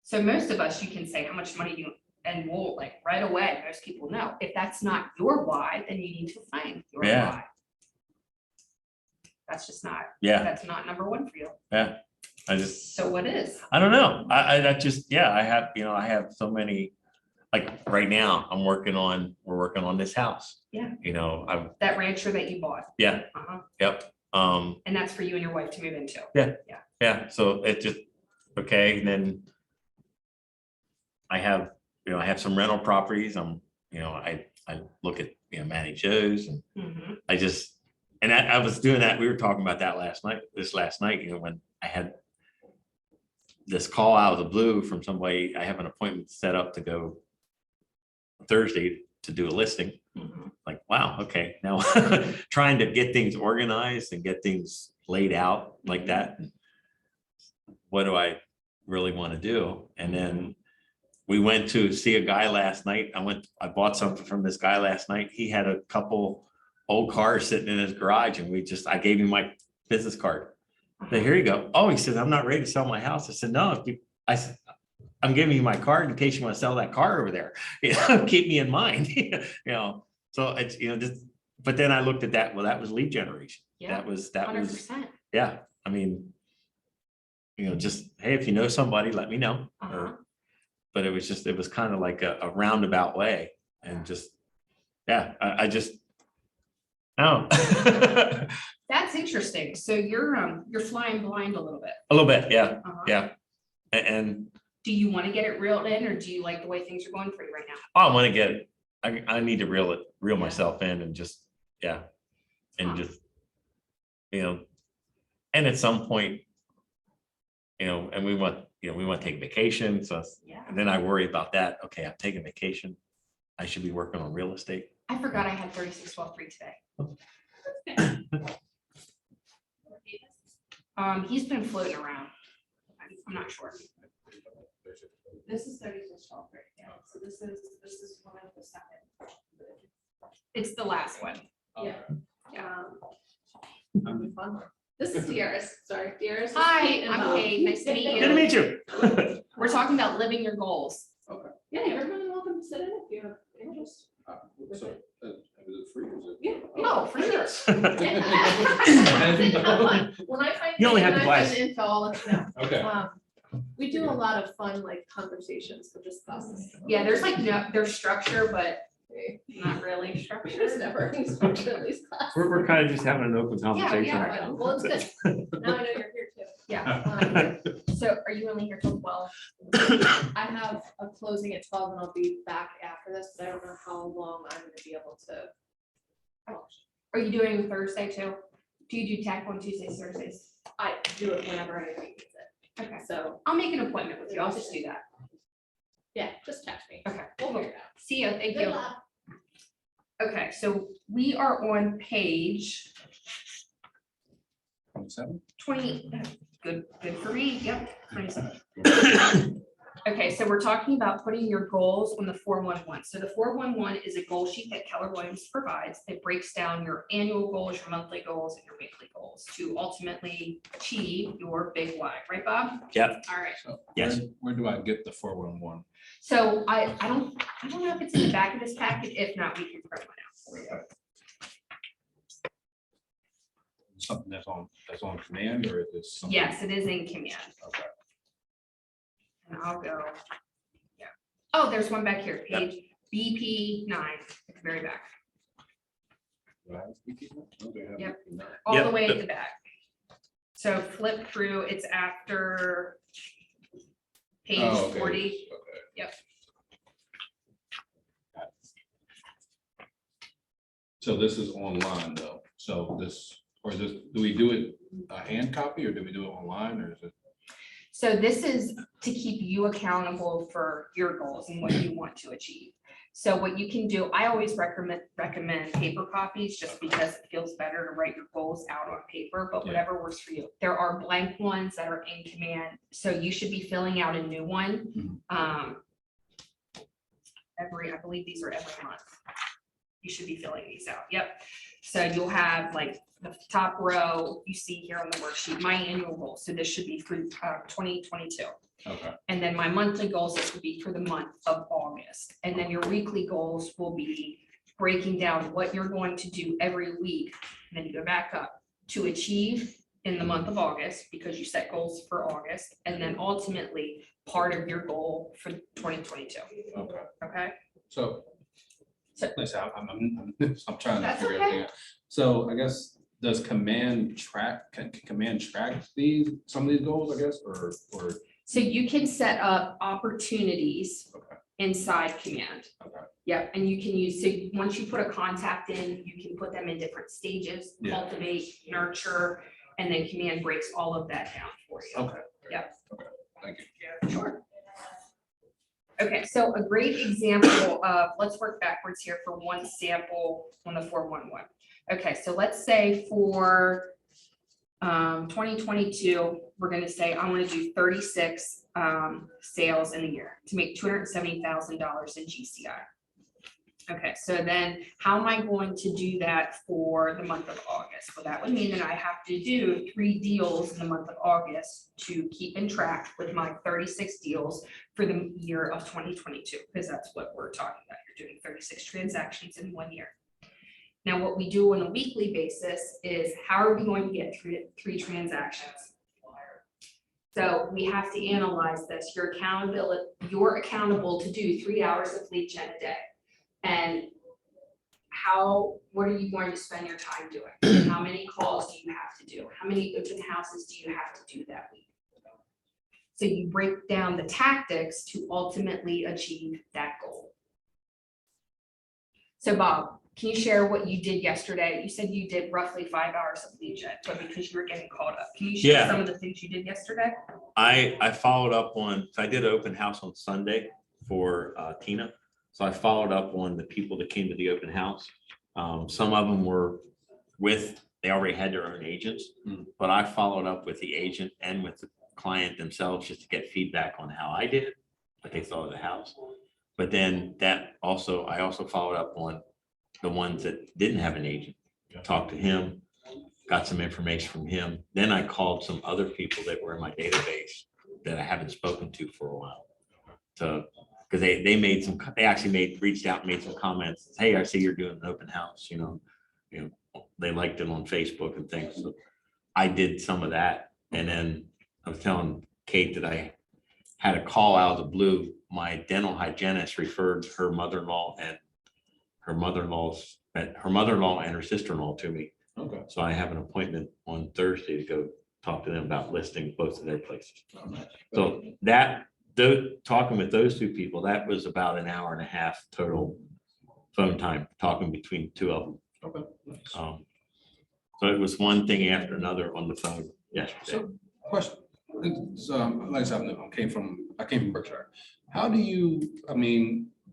so most of us, you can say how much money you, and we'll right away, most people know. If that's not your why, then you need to find your why. That's just not, that's not number 1 for you. Yeah. So what is? I don't know. I have so many, right now we're working on this house. Yeah. That rancher that you bought. Yeah. Yep. And that's for you and your wife to move into. Yeah. So it just, okay. And then I have some rental properties. I look at, Manny Joe's and I was doing that. We were talking about that last night, when I had this call out of the blue from somebody. I have an appointment set up to go Thursday to do a listing. Mhm. Like, wow, okay, now trying to get things organized and get things laid out like that. What do I really want to do? And then we went to see a guy last night. I bought something from this guy last night. He had a couple old cars sitting in his garage, and I gave him my business card. So here you go. Oh, he said, I'm not ready to sell my house. I said, no, I said, I'm giving you my card in case you want to sell that car over there. Keep me in mind. So it's, but then I looked at that. Well, that was lead generation. Yeah, That was, 100%. yeah. I mean, just, hey, if you know somebody, let me know. But it was kind of like a roundabout way, and just, yeah, I just, no. That's interesting. So you're flying blind a little bit. A little bit, yeah, Uh-huh. yeah. And Do you want to get it reeled in, or do you like the way things are going for you right now? I want to get it. I need to reel myself in and just, yeah. And just, and at some point, and we want to take vacation. So, Yeah. and then I worry about that. Okay, I'm taking vacation. I should be working on real estate. I forgot I had 3612 today. He's been floating around. I'm not sure. This is 3612 right now. So this is one of the 7. It's the last one. Yeah. Yeah. This is Dierys, sorry, Dierys. is Hi, Kait and I'm Bob. Kate. Nice to meet Good to meet you. We're talking about living your goals. Yeah, you're really welcome to sit in if you have interest. So, is it free or is it? Yeah. Oh, for sure. Yeah. Have fun. When I find. You only have to when I find blast. Info, I'll let you know. Okay. We do a lot of fun, like, conversations with just us. Yeah, there's there's structure, but not really structure. There's never any structure in these classes. We're kind of just having an open conversation. yeah. Well, it's good. Now I know you're here too. Yeah. So are you only here till 12? I have a closing at 12 and I'll be back after this, but I don't know how long I'm gonna be able to. Are you doing Thursday too? Do you do tech on Tuesdays, Thursdays? I do it whenever I think it's it. Okay. So, I'll make an appointment with you. I'll just do that. yeah, just text me. Okay. We'll figure it out. See you. Thank Good you. luck. Okay, so we are on page 27? 20. Good for me. Yep. 27. Okay, so we're talking about putting your goals on the 411. So the 411 is a goal sheet that Keller Williams provides. It breaks down your annual goals, your monthly goals, and your weekly goals to ultimately achieve your big why, right, Bob? Yep. All right. So Yes. where do I get the 411? So I don't know if it's in the back of this packet. If not, we can print one out for you. Something that's on command, or is this? something- Yes, it is in command. Okay. And I'll go. Yeah. Oh, there's one back here, Yep. page BP9 at the very back. Do I have BP? No, they have Yep. BP. All the Yep. way at the back. So flip through, it's after page Oh, okay. 40. Okay. Yep. Got it. So this is online though, so this, or is this, do we do it a hand copy or do we do it online, or is it? So this is to keep you accountable for your goals and what you want to achieve. So what you can do, I always recommend paper copies just because it feels better to write your goals out on paper, but Yeah. whatever works for you. There are blank ones that are in command, so you should be filling out a new one. I believe these are every month. You should be filling these out. Yep. So you'll have like the top row you see here on the worksheet, my annual goal. So this should be for 2022. Okay, And then my monthly goals, this would be for the month of August. And then your weekly goals will be breaking down what you're going to do every week. And then you go back up to achieve in the month of August, because you set goals for August. And then ultimately part of your goal for 2022. okay, Okay? so. So- Listen, I'm trying to That's figure okay. everything out. So I guess, does command track, can command track some of these goals, I guess, or? So you can set up opportunities Okay. inside command. Okay. Yeah, and you can use, so once you put a contact in, you can put them in different stages, Yeah. cultivate, nurture, and then command breaks all of that down for you. Okay. Yep. Okay, thank Okay, so a great example of, let's work backwards here for one sample on the 411. Okay, so let's say for 2022, we're gonna say, I wanna do 36 sales in a year to make $270,000 in GCI. Okay, so then how am I going to do that for the month of August? Well, that would mean that I have to do 3 deals in the month of August to keep in track with my 36 deals for the year of 2022, because that's what we're talking about. You're doing 36 transactions in 1 year. Now, what we do on a weekly basis is how are we going to get three transactions? So we have to analyze this. You're accountable to do 3 hours of lead gen a day. And what are you going to spend your time doing? How many calls do you have to do? How many open houses do you have to do that week? So you break down the tactics to ultimately achieve that goal. So Bob, can you share what you did yesterday? You said you did roughly 5 hours of lead gen, but because you were getting caught up. Can you share Yeah. some of the things you did yesterday? I followed up on, so I did an open house on Sunday for Tina. So I followed up on the people that came to the open house. Some of them were they already had their own agents, but I followed up with the agent and with the client themselves just to get feedback on how I did, what they thought of the house. But then I also followed up on the ones that didn't have an agent, talked to him, got some information from him. Then I called some other people that were in my database that I haven't spoken to for a while. Because they actually reached out and made some comments. Hey, I see you're doing an open house, they liked it on Facebook and things. So I did some of that. And then I was telling Kate that I had a call out of the blue. My dental hygienist referred her mother-in-law and her sister-in-law to me. Okay. So I have an appointment on Thursday to go talk to them about listing both of their places. So talking with those 2 people, that was about an hour and a half total phone time, talking between 2 of them. Okay. So it was one thing after another on the phone yesterday. So, question. Like I said, I came from Berkshire. How do you,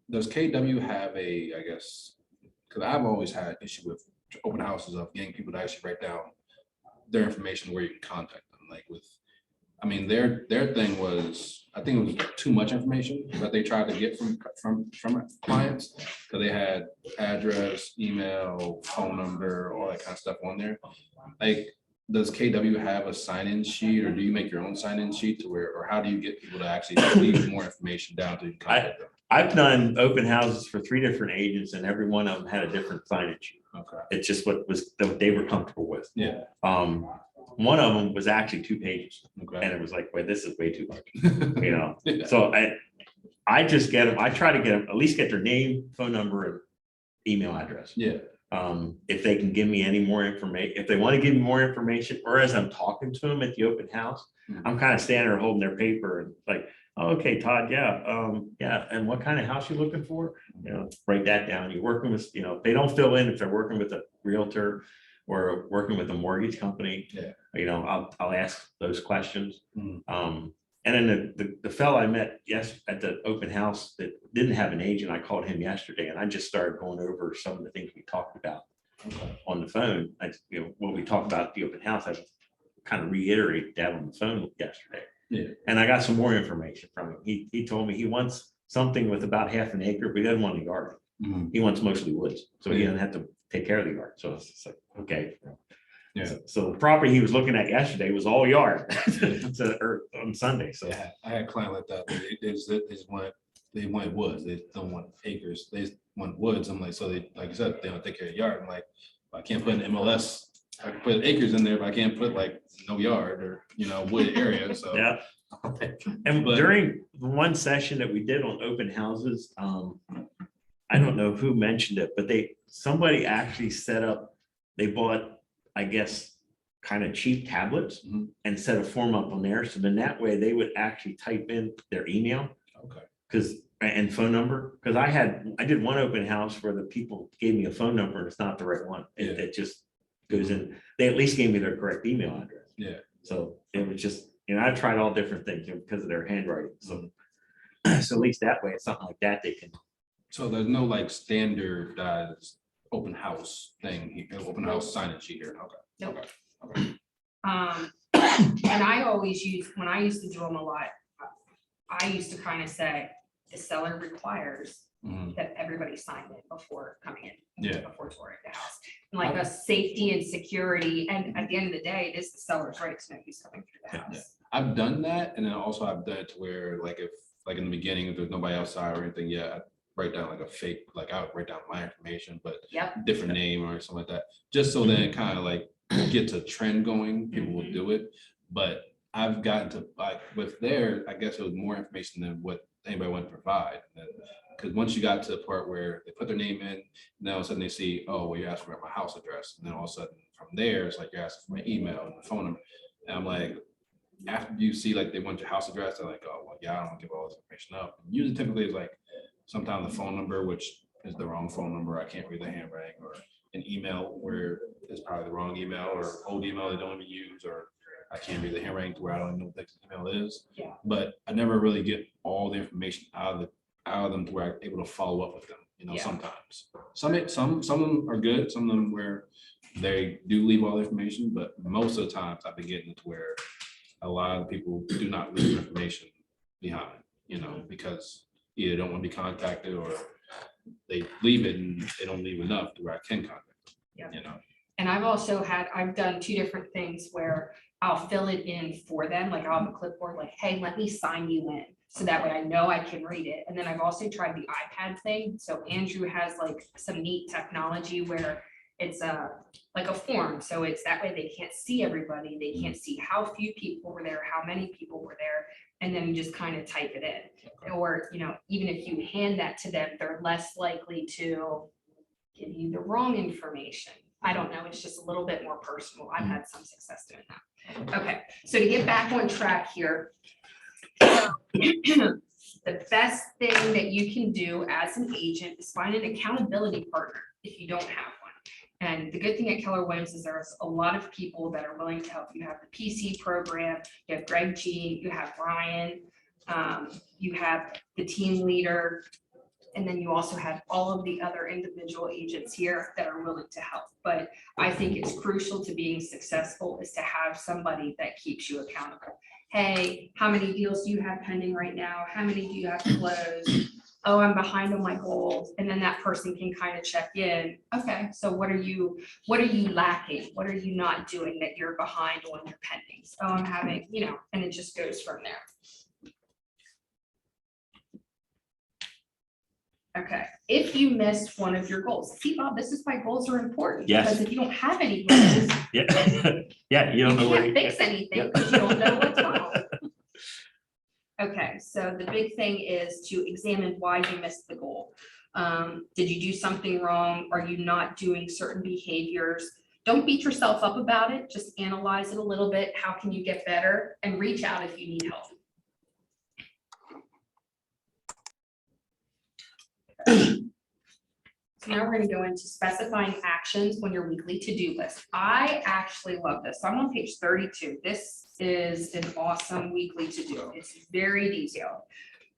does KW have because I've always had issue with open houses of getting people to actually write down their information where you can contact them, their thing was, I think it was too much information that they tried to get from clients. So they had address, email, phone number, all that kind of stuff on there. Does KW have a sign-in sheet, or do you make your own sign-in sheet or how do you get people to actually leave more information down to contact them? I've done open houses for 3 different agents and every one of them had a different sign-in sheet. Okay. It's just what they were comfortable with. Yeah. One of them was actually 2 pages. Okay. And it was like, wait, this is way too much, Yeah. So I just get them, I try to get them, at least get their name, phone number, and email address. Yeah. If they can give me any more information, if they want to give me more information, or as I'm talking to them at the open house, I'm kind of standing there holding their paper and like, oh, okay, Todd, yeah. And what kind of house you looking for? Write that down. You're working with, if they don't fill in, if they're working with a realtor or working with a mortgage company, I'll ask those questions. And then the fellow I met at the open house that didn't have an agent, I called him yesterday and I just started going over some of the things we talked about on the phone. What we talked about at the open house, I kind of reiterated that on the phone yesterday. Yeah. And I got some more information from him. He told me he wants something with about half an acre, but he doesn't want a yard. He wants mostly woods, so he doesn't have to take care of the yard. So it's like, okay. Yeah. So the property he was looking at yesterday was all yard or on Sunday. So Yeah, I had a client like that. They want woods. They don't want acres. They want woods. I'm like, so like you said, they don't take care of the yard. I'm like, I can't put an MLS. I can put acres in there, but I can't put no yard or wood area. So yeah. And during the one session that we did on open houses, I don't know who mentioned it, but somebody actually set up. They bought, I guess, kind of cheap tablets and set a form up on there. So then that way they would actually type in their email. Okay. And phone number. Because I did one open house where the people gave me a phone number and it's not the right one. It just goes in. They at least gave me their correct email address. Yeah. So it was just, I tried all different things because of their handwriting. So So at least that way, it's something like that, they can, So there's no like standardized open house thing, open house signage here, okay. Nope. Okay. And I always use, when I used to do them a lot, I used to kind of say, the seller requires Mhm. that everybody sign it before coming in. Yeah. Before touring the house, like a safety and security, and at the end of the day, it is the seller's right to know who's coming through the Yeah. house. I've done that, and then also I've done it to where, like, if, like in the beginning, if there's nobody outside or anything, yeah, I'd write down like a fake, like I would write down my information, but Yep. different name or something like that, just so then it kind of like gets a trend going, people will do it. But I've gotten to, like, with there, I guess it was more information than what anybody wanted to provide. Because once you got to the part where they put their name in, and then all of a sudden they see, oh, well, you're asking for my house address. And then all of a sudden from there, it's like you're asking for my email and my phone number. And I'm like, after you see like they want your house address, they're like, oh, well, yeah, I don't want to give all this information up. Usually typically it's like sometimes the phone number, which is the wrong phone number, I can't read the handwriting, or an email where it's probably the wrong email or old email they don't even use, or I can't read the handwriting to where I don't know what the email is. Yeah. But I never really get all the information out of them to where I'm able to follow up with them, Yeah. sometimes. Some of them are good, some of them where they do leave all the information, but most of the times I've been getting to where a lot of people do not leave information behind, because either don't want to be contacted or they leave it and they don't leave enough to where I can contact them, Yeah. And I've done two different things where I'll fill it in for them, like I'll have a clipboard, like, hey, let me sign you in. So that way I know I can read it. And then I've also tried the iPad thing. So Andrew has like some neat technology where it's like a form. So it's that way they can't see everybody. They can't see how few people were there, how many people were there. And then you just kind of type it in. Or, even if you hand that to them, they're less likely to give you the wrong information. I don't know, it's just a little bit more personal. I've had some success doing that. Okay, so to get back on track here. The best thing that you can do as an agent is find an accountability partner if you don't have one. And the good thing at Keller Williams is there's a lot of people that are willing to help. You have the PC program, you have Greg G, you have Ryan, you have the team leader, and then you also have all of the other individual agents here that are willing to help. But I think it's crucial to being successful is to have somebody that keeps you accountable. Hey, how many deals do you have pending right now? How many do you have to close? Oh, I'm behind on my goals. And then that person can kind of check in. Okay, so what are you lacking? What are you not doing that you're behind on your pendings? Oh, I'm having, and it just goes from there. Okay, if you missed one of your goals, see, Bob, this is why goals are important. Yes. Because if you don't have any goals, yeah, yeah, you you don't know where. can't fix anything because you don't know what's wrong. Okay, so the big thing is to examine why you missed the goal. Did you do something wrong? Are you not doing certain behaviors? Don't beat yourself up about it. Just analyze it a little bit. How can you get better? And reach out if you need help. So now we're going to go into specifying actions on your weekly to-do list. I actually love this. So I'm on page 32. This is an awesome weekly to-do. It's very detailed.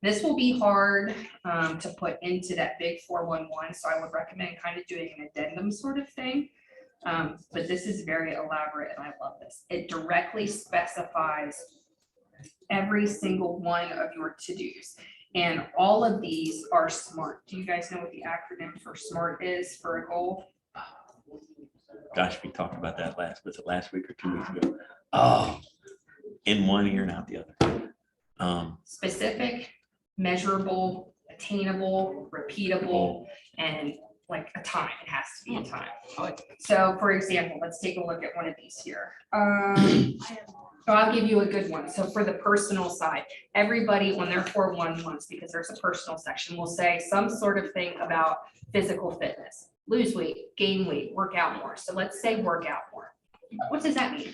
This will be hard to put into that big 411. So I would recommend kind of doing an addendum sort of thing. But this is very elaborate and I love this. It directly specifies every single one of your to-dos. And all of these are SMART. Do you guys know what the acronym for SMART is for a goal? Gosh, we talked about that last week or 2 weeks ago. Oh, in one ear and out the other. Specific, measurable, attainable, repeatable, and like a time. It has to be a time. So for example, let's take a look at one of these here. So I'll give you a good one. So for the personal side, everybody on their 411s, because there's a personal section, will say some sort of thing about physical fitness, lose weight, gain weight, work out more. So let's say work out more. What does that mean?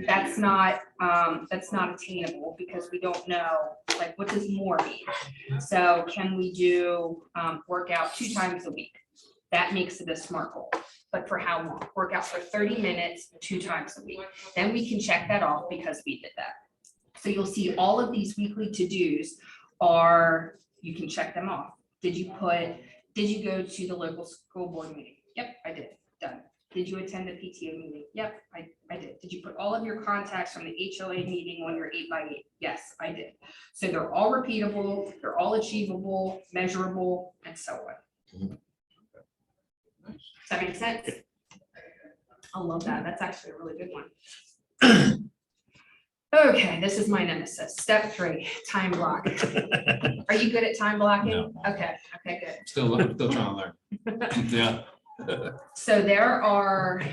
That's not attainable because we don't know, like, what does more mean? So can we do work out 2 times a week? That makes it a SMART goal. But for how long? Work out for 30 minutes, 2 times a week. Then we can check that off because we did that. So you'll see all of these weekly to-dos you can check them off. Did you go to the local school board meeting? Yep, I did. Done. Did you attend the PTA meeting? Yep, I did. Did you put all of your contacts from the HOA meeting on your 8x8? Yes, I did. So they're all repeatable, they're all achievable, measurable, and so on. Does that make sense? I love that. That's actually a really good one. Okay, this is my nemesis. Step 3, time block. Are you good at time blocking? No. Okay, good. Still trying to learn. Yeah. So there are,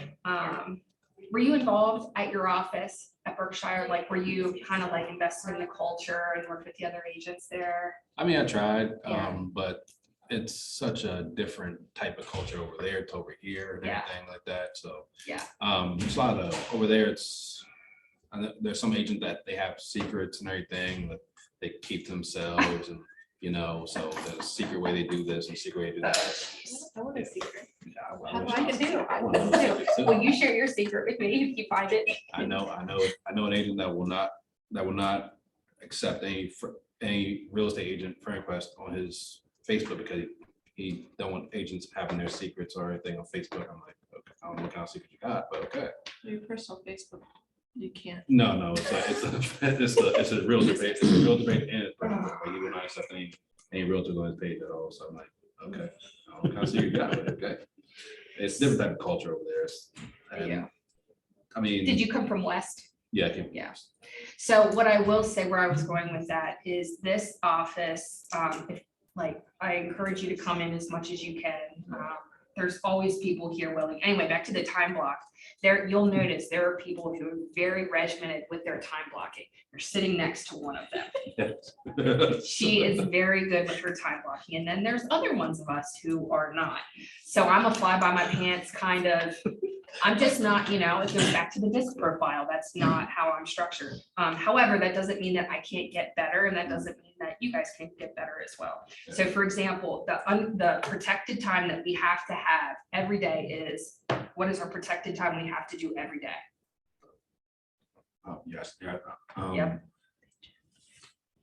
were you involved at your office at Berkshire? Like, were you kind of like invested in the culture and worked with the other agents there? I mean, I tried, Yeah. but it's such a different type of culture over there to over here and Yeah. everything like that. So Yeah. there's a lot of over there. I know there's some agents that they have secrets and everything that they keep to themselves, and so there's a secret way they do this and secret way they do that. I want a secret. Yeah, I like it too. I want like to it too. Will you share your secret with me if you find it? I know an agent that will not accept any real estate agent friend request on his Facebook because he don't want agents having their secrets or anything on Facebook. I'm like, okay, I don't know what kind of secret you got, but okay. Your personal Facebook, you can't. No, it's a real debate. It's a real debate, and it's like he will not accept any realtors on his page at all. So I'm like, okay, I don't know what kind of secret you got, but okay. It's a different type of culture over there. And, Yeah. I mean, Did you come from West? yeah, I can. Yeah. So what I will say, where I was going with that is this office, I encourage you to come in as much as you can. There's always people here willing. Anyway, back to the time block. You'll notice there are people who are very regimented with their time blocking. You're sitting next to one of them. She is very good with her time blocking. And then there's other ones of us who are not. So I'm a fly by my pants kind of. I'm just not, it goes back to the disc profile. That's not how I'm structured. However, that doesn't mean that I can't get better, and that doesn't mean that you guys can't get better as well. So for example, the protected time that we have to have every day is, what is our protected time we have to do every day? Oh, yes, yeah. Yep.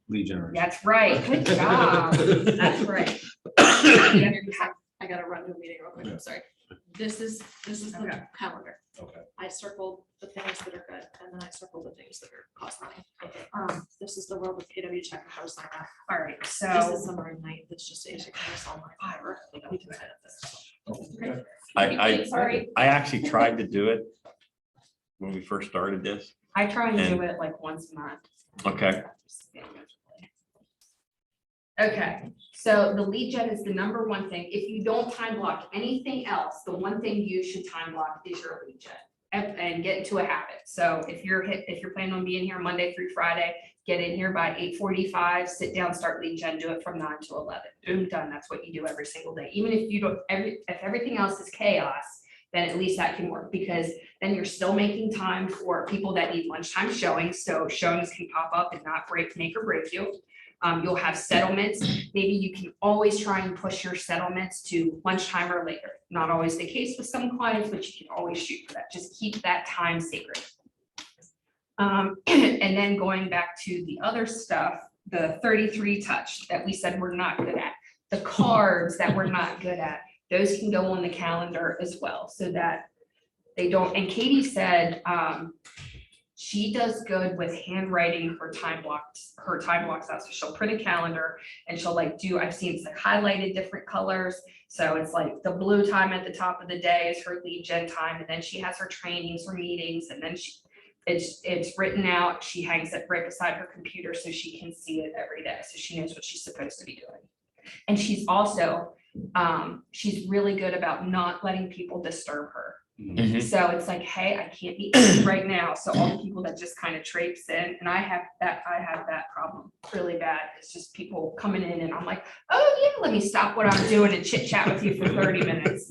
Lead generation. That's right. Good job. That's right. I gotta run to a meeting real quick, I'm sorry. This is the Okay. calendar. Okay. I circled the things that are good, and then I circled the things that are cost money. Okay. This is the world of KW check, how to sign up. All right, This so is summary night, that's just basic, it's all my fiber. We can sign up this. Okay. Sorry. I actually tried to do it when we first started this. I try and do And- it like once a month. Okay. Okay, so the lead gen is the number one thing. If you don't time block anything else, the one thing you should time block is your lead gen and get into a habit. So if you're planning on being here Monday through Friday, get in here by 8:45, sit down, start lead gen, do it from 9 to 11. Boom, done. That's what you do every single day. Even if you don't, if everything else is chaos, then at least that can work, because then you're still making time for people that need lunchtime showings. So showings can pop up and not make or break you. You'll have settlements. Maybe you can always try and push your settlements to lunchtime or later. Not always the case with some clients, but you can always shoot for that. Just keep that time sacred. And then going back to the other stuff, the 33 touch that we said we're not good at, the cards that we're not good at, those can go on the calendar as well, so that they don't. And Katie said, she does good with handwriting her time blocks out. So she'll print a calendar and she'll I've seen it's like highlighted different colors. So it's like the blue time at the top of the day is her lead gen time. And then she has her trainings or meetings, and then it's written out. She hangs it right beside her computer so she can see it every day. So she knows what she's supposed to be doing. And she's also, she's really good about not letting people disturb her. Mhm. So it's like, hey, I can't be right now. So all the people that just kind of traipse in, and I have that problem really bad. It's just people coming in and I'm like, oh yeah, let me stop what I'm doing and chit chat with you for 30 minutes.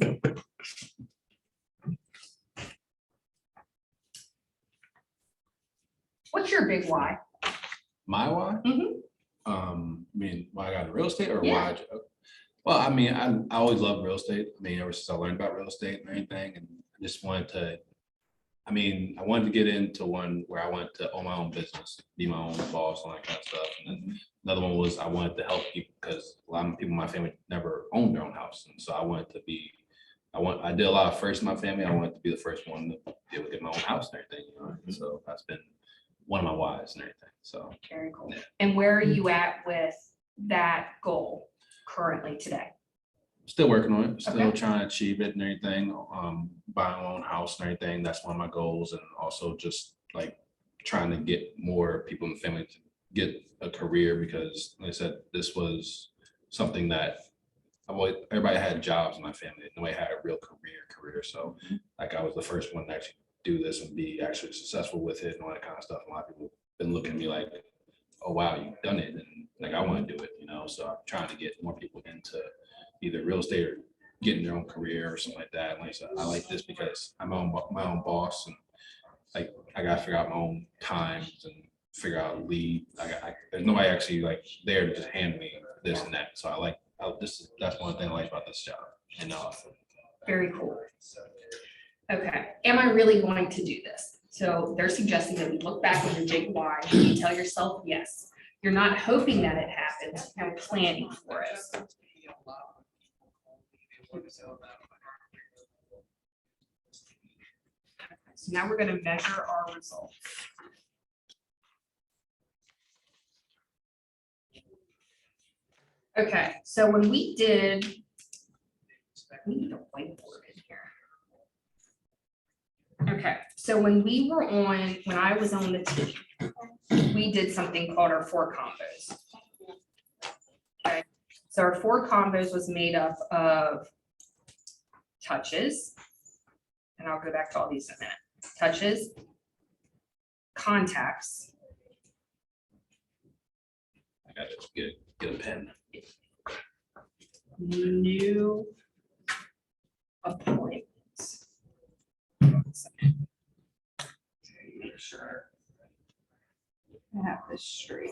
What's your big why? My why? Mhm. I mean, why I got into real estate or Yeah. why? Well, I mean, I always loved real estate. I mean, ever since I learned about real estate and everything, and I just wanted to I mean, I wanted to get into one where I wanted to own my own business, be my own boss, all that kind of stuff. And then another one was I wanted to help people because a lot of people in my family never owned their own house. And so I wanted to be, I did a lot of first in my family. I wanted to be the first one to be able to get my own house and everything, you know? And so that's been one of my whys and everything. So Very cool. Yeah. And where are you at with that goal currently today? still working on it, still Okay. trying to achieve it and everything, buying my own house and everything. That's one of my goals. And also just like trying to get more people in the family to get a career because like I said, this was something that everybody had jobs in my family. Nobody had a real career. So like I was the first one to actually do this and be actually successful with it and all that kind of stuff. A lot of people been looking at me like, oh, wow, you've done it. And like, I want to do it, you know? So I'm trying to get more people into either real estate or getting their own career or something like that. And like I said, I like this because I'm my own boss and like, I got to figure out my own times and figure out lead. There's nobody actually like there to just hand me this and that. So I like, that's one thing I like about this job. And Very cool. Okay, am I really going to do this? So they're suggesting that we look back with a big why, you tell yourself yes. You're not hoping that it happens, you're planning for it. So now we're gonna measure our results. Okay, so when we did, we need a whiteboard in here. Okay, so when I was on the team, we did something called our 4 combos. Okay, so our 4 combos was made up of touches, and I'll go back to all these in a minute. Touches, contacts, I got to get a pen. new appointments. Make sure I have this straight.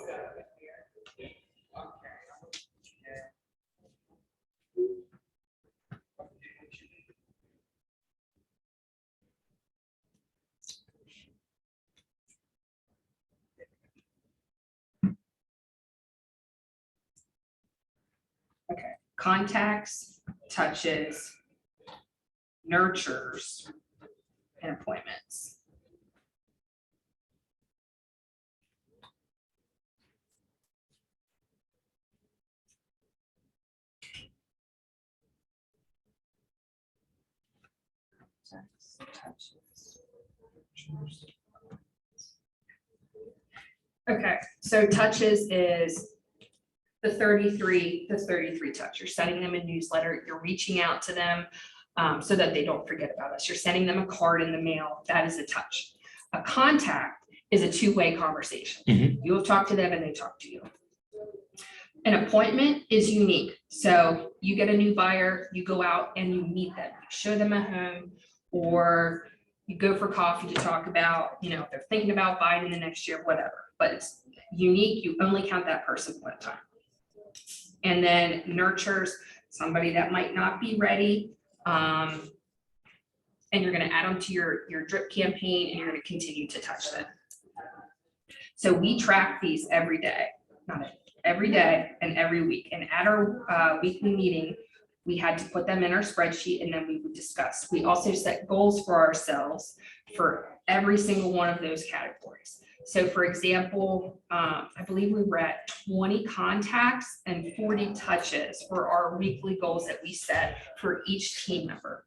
Okay, contacts, touches, nurtures, and appointments. Okay, so touches is the 33 touch. You're sending them a newsletter, you're reaching out to them so that they don't forget about us. You're sending them a card in the mail. That is a touch. A contact is a two-way conversation. You have talked to them and they talk to you. An appointment is unique. So you get a new buyer, you go out and you meet them, you show them a home, or you go for coffee to talk about, if they're thinking about buying in the next year, whatever. But it's unique. You only count that person one time. And then nurtures somebody that might not be ready. And you're going to add them to your drip campaign and you're going to continue to touch them. So we track these every day, not every day and every week. And at our weekly meeting, we had to put them in our spreadsheet and then we would discuss. We also set goals for ourselves for every single one of those categories. So for example, I believe we were at 20 contacts and 40 touches for our weekly goals that we set for each team member.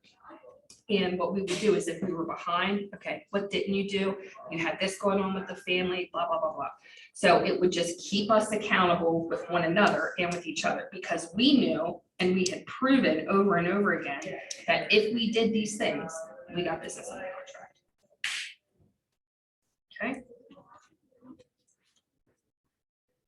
And what we would do is if we were behind, okay, what didn't you do? You had this going on with the family, blah, blah, blah, blah. So it would just keep us accountable with one another and with each other because we knew and we had proven over and over again that if we did these things, we got business under contract. Okay.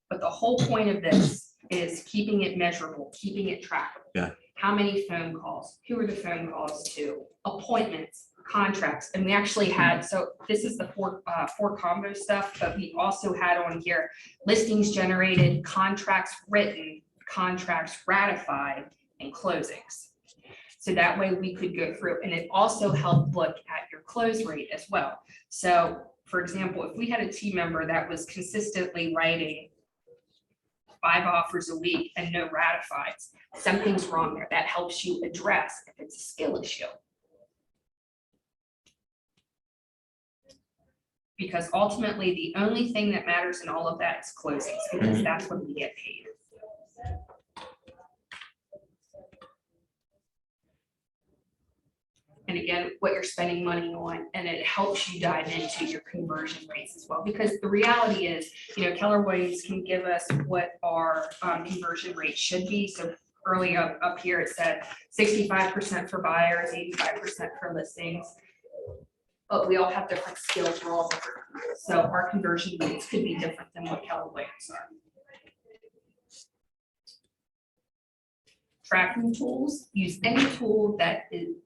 But the whole point of this is keeping it measurable, keeping it trackable. Yeah. How many phone calls? Who are the phone calls to? Appointments, contracts, and we actually had, so this is the four combo stuff, but we also had on here listings generated, contracts written, contracts ratified, and closings. So that way we could go through, and it also helped look at your close rate as well. So for example, if we had a team member that was consistently writing 5 offers a week and no ratifieds, something's wrong there. That helps you address if it's a skill issue. Because ultimately, the only thing that matters in all of that is closings, because that's when we get paid. And again, what you're spending money on, and it helps you dive into your conversion rates as well, because the reality is, Keller Williams can give us what our conversion rate should be. So early up here, it said 65% for buyers, 85% for listings. But we all have different skills, we're all different. So our conversion rates could be different than what Keller Williams are. Tracking tools, use any tool that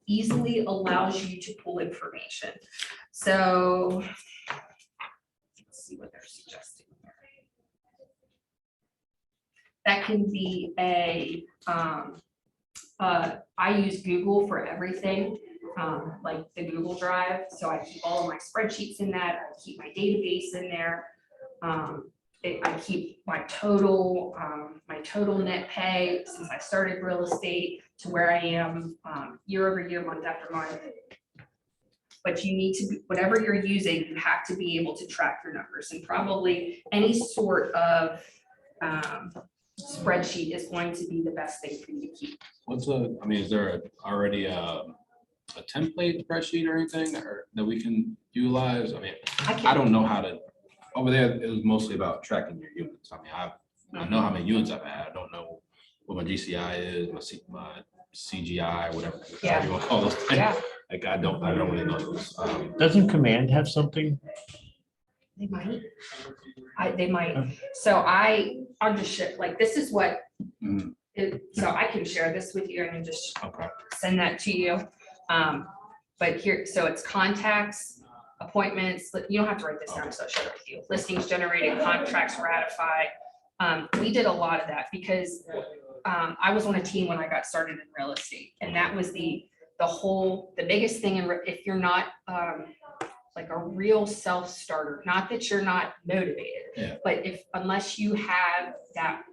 easily allows you to pull information. So let's see what they're suggesting. That can be I use Google for everything, like the Google Drive. So I keep all of my spreadsheets in that. I keep my database in there. I keep my total net pay since I started real estate to where I am year over year, month after month. But you need to, whatever you're using, you have to be able to track your numbers, and probably any sort of spreadsheet is going to be the best thing for you to keep. Is there already a template spreadsheet or anything that we can utilize? I don't know how to. Over there, it was mostly about tracking your units. I know how many units I've had. I don't know what my GCI is, my CGI, whatever you want to call those things. Yeah. Like I don't really know those. Doesn't Command have something? They might. They might. So I'll just share, like, this is what, so I can share this with you and just send that to you. But here, so it's contacts, appointments, you don't have to write this down, so I'll share it with you. Listings generated, contracts ratified. We did a lot of that because I was on a team when I got started in real estate, and that was the biggest thing. If you're not like a real self-starter, not that you're not motivated, but unless you have that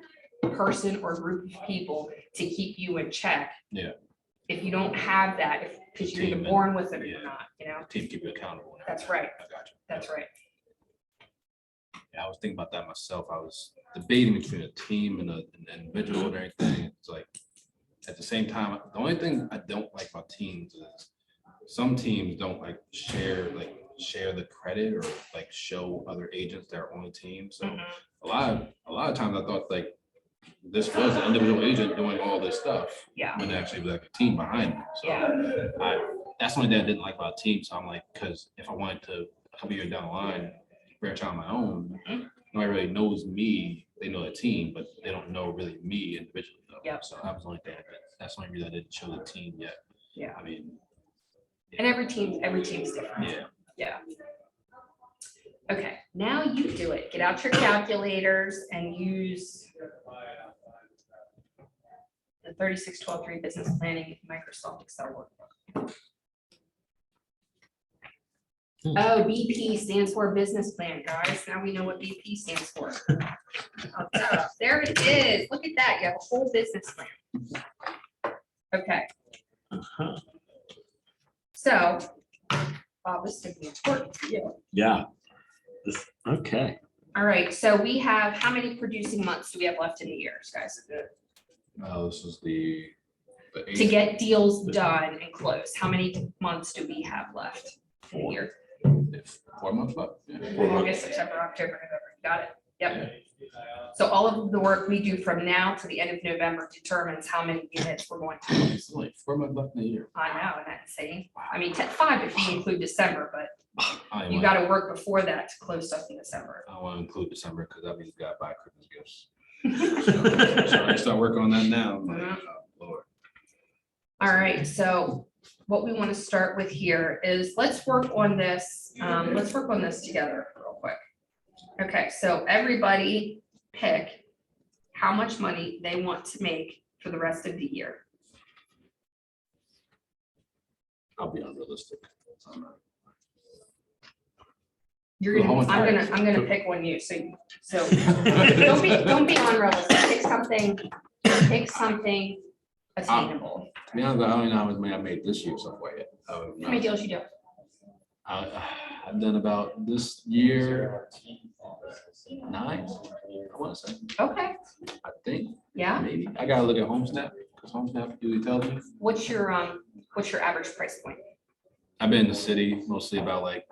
person or group of people to keep you in check, if you don't have that, because you're either born with it or you're not, Team keep you accountable. That's right. I got you. That's right. Yeah, I was thinking about that myself. I was debating between a team and an individual and everything. It's like at the same time, the only thing I don't like about teams is some teams don't share the credit or show other agents that are on the team. So a lot of times I thought this was an individual agent doing all this stuff. Yeah. When actually was a team behind them. So that's the only thing I didn't like about teams. So I'm because if I wanted to a couple years down the line branch out on my own, nobody really knows me. They know the team, but they don't know really me individually. Yep. So that was the only thing. That's the only reason I didn't show the team yet. Yeah. And every team's different. Yeah. Okay, now you do it. Get out your calculators and use the 3612.3 business planning Microsoft Excel workbook. Oh, BP stands for business plan, guys. Now we know what BP stands for. There it is. Look at that. You have a whole business plan. Okay. So, Bob, this is important for you. Yeah. Okay. All right. So we have, how many producing months do we have left in the years, guys? this is the To 8th. get deals done and closed, how many months do we have left in the year? 4 months left. August, September, October, November. Got it. Yep. So all of the work we do from now to the end of November determines how many units we're going to close. It's only 4 months left in the year. I know, and that's insane. 5 if you include December, but I you got to work before that to close stuff in December. want to include December because that means we got to buy Christmas gifts. So I start working on that now. I'm like, oh, Lord. All right, so what we want to start with here is let's work on this. Let's work on this together real quick. Okay, so everybody pick how much money they want to make for the rest of the year. I'll be unrealistic. You're The whole gonna, I'm entire- gonna pick one you, so don't be unrealistic, pick something attainable. To be honest, I don't even know how much money I made this year so far yet. How many deals you do? I've done about this year 9, I want to say, Okay, I think, yeah, maybe. I gotta look at HomeSnap, because HomeSnap usually tells me. what's your average price point? I've been in the city mostly about like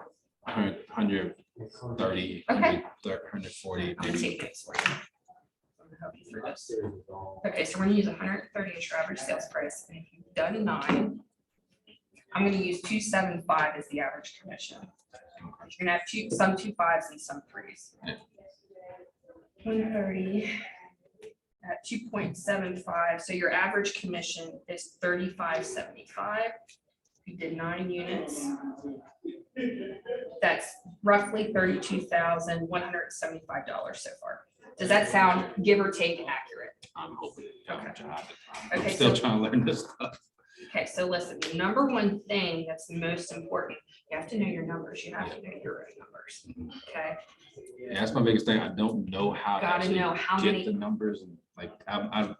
130, Okay. 140, I'm gonna maybe. take this for you. I'm gonna help you through this. Okay, so we're gonna use 130 as your average sales price, and if you've done 9, I'm gonna use 275 as the average commission. You're gonna have some 2.5s and some 3s. Yeah. 130 at 2.75, so your average commission is 35.75. You did 9 units. That's roughly $32,175 so far. Does that sound, give or take, accurate? I'm hoping. I'm Okay, still so- trying to learn this stuff. Okay, so listen, the number one thing that's the most important, you have to know your numbers, you have to know your own numbers, okay? Yeah, that's my biggest thing. I don't know how to Gotta actually know how get many. the numbers, and like I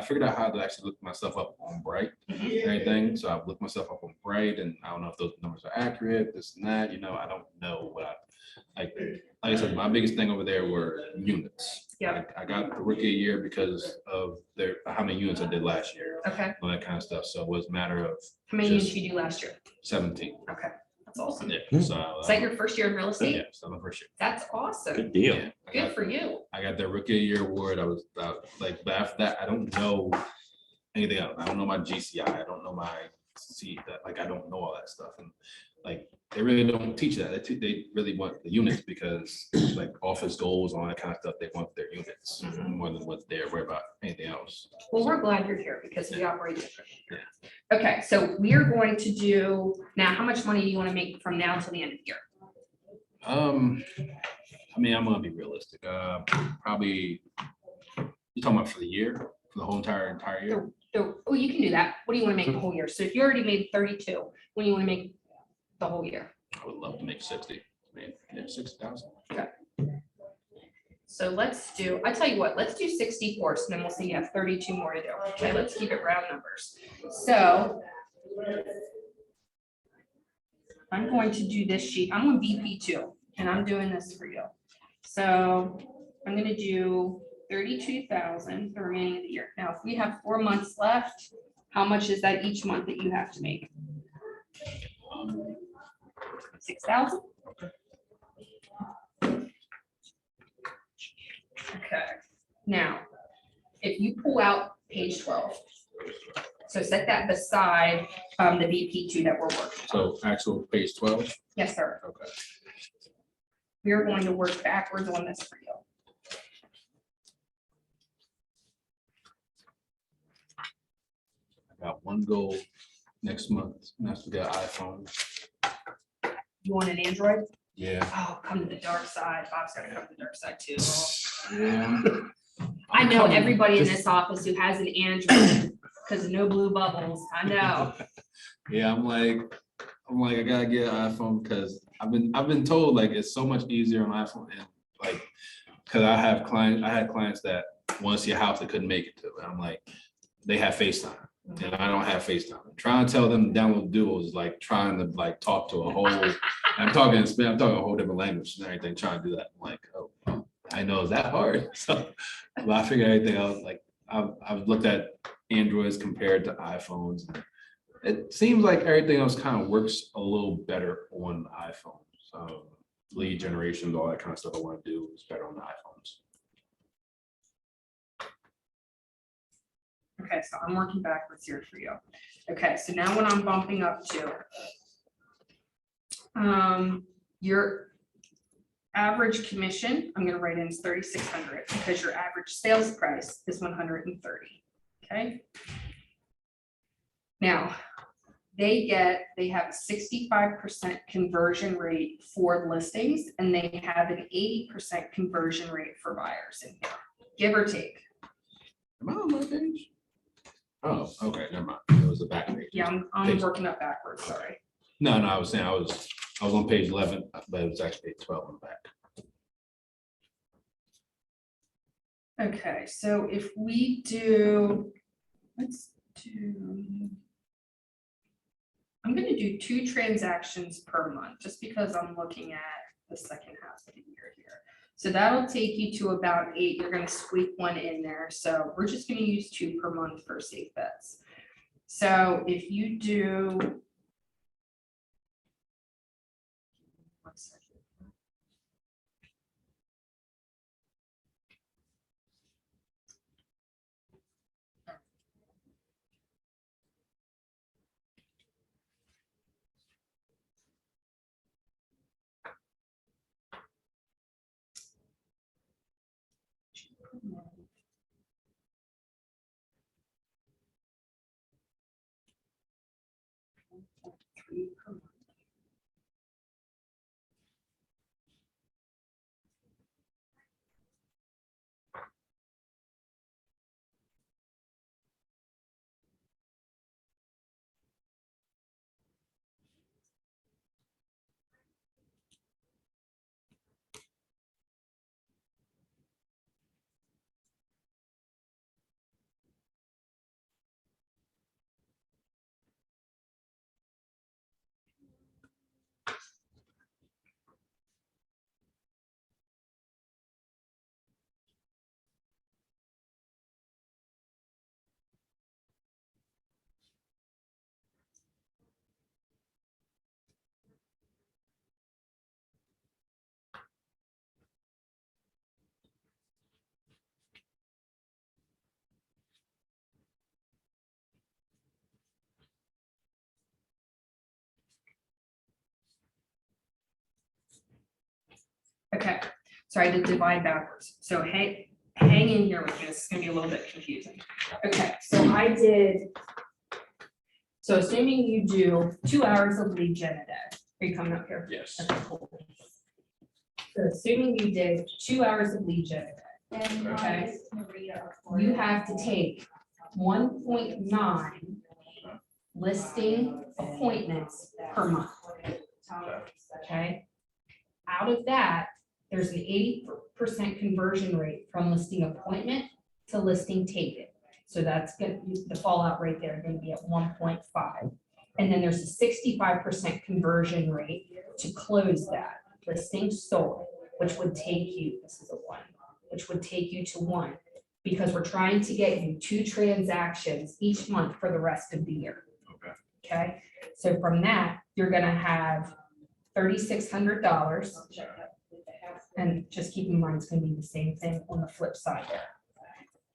figured out how to actually look myself up on Bright Mhm. and everything. So I've looked myself up on Bright, and I don't know if those numbers are accurate, this and that, I don't know what like I said, my biggest thing over there were units. Yeah. I got the rookie year because of how many units I did last year, Okay, all that kind of stuff. So it was a matter of how many units Just- you do last year? 17. Okay, that's awesome. Yeah. Hmm. So Is that your first year in real estate? yeah, so my first year. That's awesome. Good deal. Yeah, I Good got- for you. I got the rookie of the year award. I was but after that, I don't know anything else. I don't know my GCI. I don't know my I don't know all that stuff. And like, they really don't teach that. They really want the units because like office goals, all that kind of stuff, they want their units Mhm. more than what they're worried about anything else. Well, we're glad you're here because we operate differently here. Okay, so we are going to do, now, how much money do you want to make from now till the end of the year? I'm gonna be realistic. Probably, you're talking about for the year, for the whole entire year? So, oh, you can do that. What do you want to make the whole year? So if you already made 32, what do you want to make the whole year? I would love to make 60. Yeah, 60,000. So let's do, I tell you what, let's do 64, so then we'll see you have 32 more to do. Okay, let's keep it round numbers. So I'm going to do this sheet. I'm on BP2 and I'm doing this for you. So I'm gonna do 32,000 the remaining of the year. Now, if we have 4 months left, how much is that each month that you have to make? 6,000? Okay, now, if you pull out page 12, so set that beside the BP2 that we're working on. So actual page 12. Yes, sir. Okay. We are going to work backwards on this for you. I got one goal next month, and that's to get an iPhone. You want an Android? Yeah. Oh, come to the dark side. Bob's gotta come to the dark side too. Yeah. I know Coming. everybody in Just- this office who has an Android because no blue bubbles. I know. Yeah, I'm like, I gotta get an iPhone because I've been told like it's so much easier on iPhone, and like, because I had clients that want to see a house they couldn't make it to, and I'm like, they have FaceTime. And I don't have FaceTime. Trying to tell them to download Duo is like trying to like talk to a whole, I'm talking in Spanish, I'm talking a whole different language and everything, trying to do that. I'm like, oh, I know, is that hard? So, but I figure everything else, like, I've looked at Androids compared to iPhones. It seems like everything else kind of works a little better on iPhone. So lead generation, all that kind of stuff I want to do is better on the iPhones. Okay, so I'm working backwards here for you. Okay, so now what I'm bumping up to. Your average commission, I'm gonna write in is 3,600 because your average sales price is 130, okay? Now, they have a 65% conversion rate for listings and they have an 80% conversion rate for buyers in here, give or take. Am I on my page? Oh, okay, never mind. was the back page. Yeah, I'm Page- working up backwards, sorry. No, I was saying I was on page 11, but it was actually page 12 on the back. Okay, so if we do, let's do. I'm gonna do 2 transactions per month, just because I'm looking at the second half of the year here. So that'll take you to about 8. You're gonna squeak 1 in there. So we're just gonna use 2 per month for safe bets. So if you do. 1 second. Three per month. Okay, so I did divide backwards. So hang in here with me. This is gonna be a little bit confusing. Okay, so I did. So assuming you do 2 hours of lead gen a day, are you coming up here? Yes. Okay, cool. So assuming you did 2 hours of lead gen a day, okay, you have to take 1.9 listing appointments per month. Okay, out of that, there's an 80% conversion rate from listing appointment to listing taken. So that's gonna, the fallout rate there gonna be at 1.5. And then there's a 65% conversion rate to close that listing sold, which would take you, this is a 1, which would take you to 1, because we're trying to get you 2 transactions each month for the rest of the year. Okay. Okay, so from that, you're gonna have $3,600. And just keep in mind, it's gonna be the same thing on the flip side there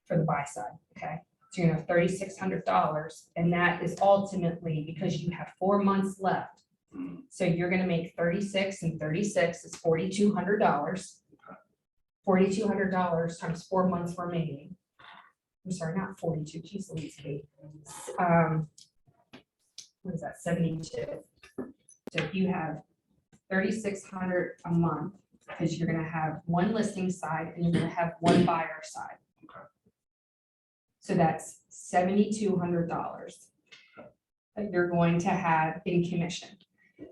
for the buy side, okay? So you're gonna have $3,600, and that is ultimately because you have 4 months left. So you're gonna make 36 and 36 is $4,200. $4,200 times 4 months remaining. I'm sorry, not 42, geez, Louise, Kate. What is that, 72? So if you have 3,600 a month, because you're gonna have 1 listing side and you're gonna have 1 buyer side. Okay. So that's $7,200 that you're going to have in commission.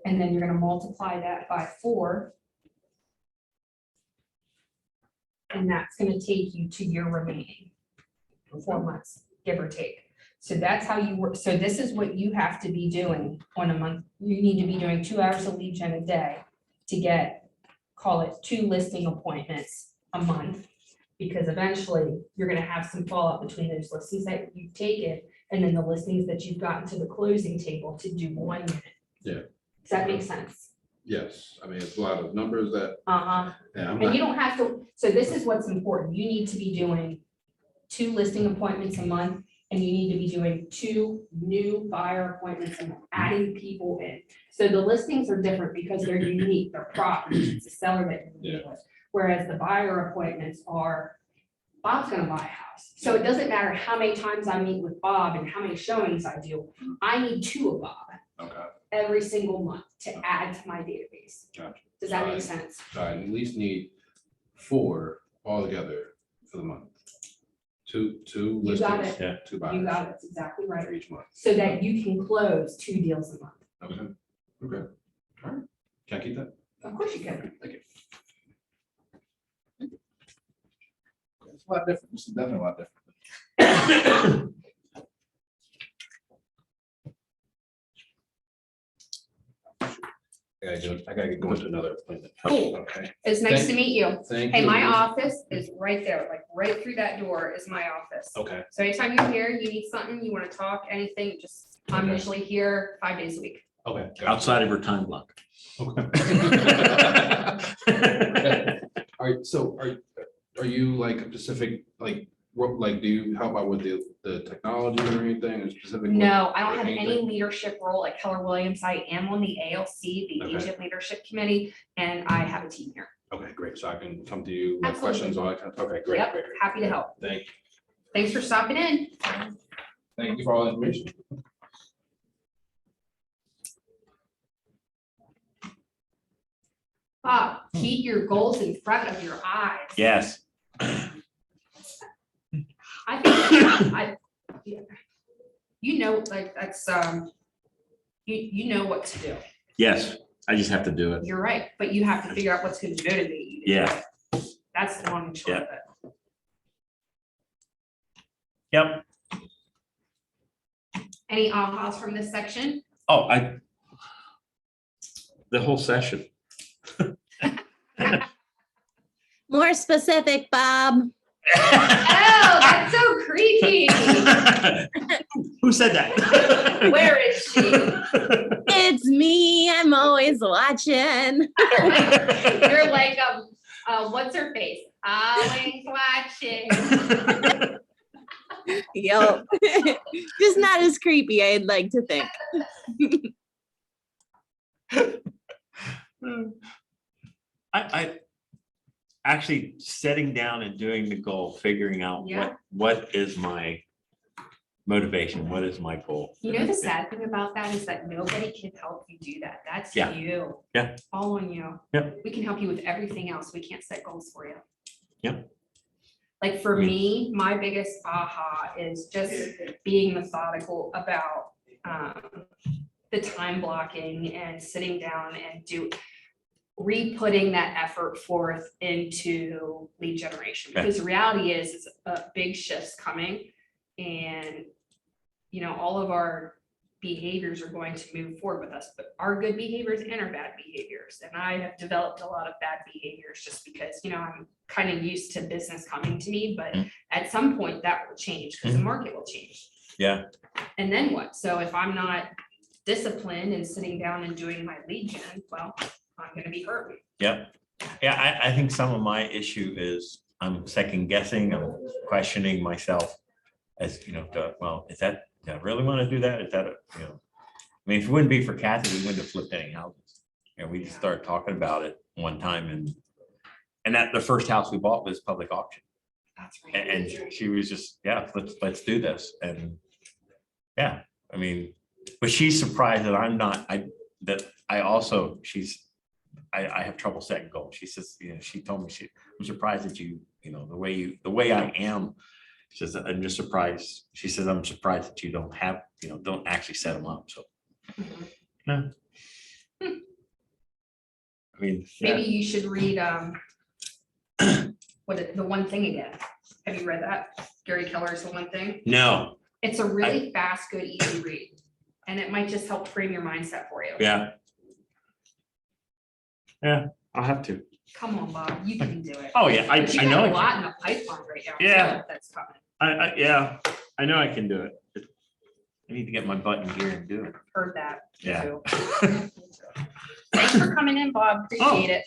And then you're gonna multiply that by 4. And that's gonna take you to your remaining 4 months, give or take. So that's how you work. So this is what you have to be doing on a month. You need to be doing 2 hours of lead gen a day to get, call it 2 listing appointments a month. Because eventually you're gonna have some fallout between those listings that you've taken and then the listings that you've gotten to the closing table to do 1 unit. Yeah. Does that make sense? Yes, I mean, it's a lot of numbers that, Uh-huh. yeah, I'm And you not, don't have to, so this is what's important. You need to be doing 2 listing appointments a month, and you need to be doing 2 new buyer appointments and adding people in. So the listings are different because they're unique, they're properties, it's a seller that you're dealing with. Whereas the buyer appointments are, Bob's gonna buy a house. So it doesn't matter how many times I meet with Bob and how many showings I do, I need 2 of Bob okay, every single month to add to my database. gotcha. Does that make Right. sense? So I at least need 4 altogether for the month. Two You listings. got it. Yeah. Two buyers. You got it, that's exactly For right. each month. So that you can close 2 deals a month. Okay, okay. All right. Can I keep that? Of course you can. Thank you. It's a lot different. This is definitely a lot different. I gotta go into another appointment. Cool. Okay. It's nice to Thank- meet you. Thank Hey, you. my office is right there, like right through that door is my office. Okay. So anytime you're here, you need something, you want to talk, anything, just, I'm Okay. usually here 5 days a week. Okay. Outside of her time block. Are you like a specific, like, what, like, do you help out with the technology or anything or specific? No, I don't or have any anything? leadership role at Keller Williams. I am on the ALC, the Okay. Agent Leadership Committee, and I have a team here. Okay, great. So I can come to you with Absolutely. questions, all that kind of, okay, great, Yep, great. happy to help. Thank you. Thanks for stopping in. Thank you for all the information. Bob, keep your goals in front of your eyes. Yes. I think, yeah. You know, like, that's, you know what to do. Yes, I just have to do it. You're right, but you have to figure out what's gonna motivate you. to do Yeah. it. That's the long and short of it. Yep. Any ahas from this section? Oh, the whole session. More specific, Bob. Oh, that's so creepy. Who said that? Where is she? It's me. I'm always watching. You're like, what's her face? Always watching. Yo, just not as creepy, I'd like to think. I actually sitting down and doing the goal, figuring out Yeah. what is my motivation, what is my goal? You know, the sad thing about that is that nobody can help you do that. That's Yeah. you. Yeah. All on you. Yeah. We can help you with everything else. We can't set goals for you. Yeah. Like for I mean- me, my biggest aha is just being methodical about the time blocking and sitting down and re-putting that effort forth into lead generation. Okay. Because the reality is a big shift's coming, and you know, all of our behaviors are going to move forward with us, but our good behaviors and our bad behaviors. And I have developed a lot of bad behaviors just because, you know, I'm kind of used to business coming to me, but at some point that will change because the market will change. Yeah. And then what? So if I'm not disciplined and sitting down and doing my lead gen, well, I'm gonna be hurting. Yeah, I think some of my issue is I'm second guessing, I'm questioning myself as, you know, well, is that, do I really want to do that? Is that, you know, I mean, if it wouldn't be for Kathy, we wouldn't have flipped any houses. And we just started talking about it one time and that the first house we bought was public auction. That's And she was just, yeah, let's do this. And yeah, I mean, but she's surprised that I'm not, I have trouble setting goals. She says, you know, she told me I'm surprised that you know, the way I am. She says, I'm just surprised. She says, I'm surprised that you don't have, you know, don't actually set them up. So, no. I mean, Maybe yeah. you should read the one thing again. Have you read that? Gary Keller's The One Thing. No, It's a really fast, good, easy read. And it might just help frame your mindset for you. yeah. Yeah, I'll have to. Come on, Bob, you can do it. Oh, yeah, I But you know. got a I lot in the pipeline right now. Yeah. too, That's coming. yeah, I know I can do it. I need to get my butt in gear and do it. Heard that. Me Yeah. too. Thanks for coming in, Bob. Appreciate it.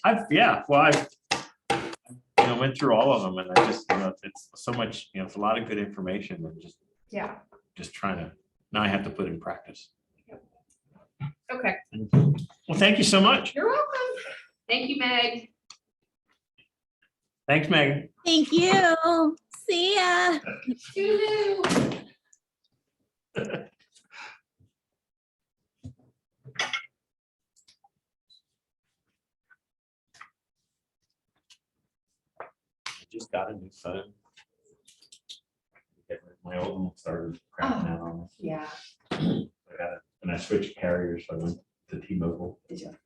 You know, went through all of them and I just, you know, it's so much, you know, it's a lot of good information and Yeah, just trying to, now I have to put in practice. okay. Well, thank you so much. You're welcome. Thank you, Meg. Thanks, Megan. Thank you. See ya. Toodaloo. I just got a new phone. My old one started crapping out on me. Yeah. And I switched carriers, so I went to T-Mobile. Did you?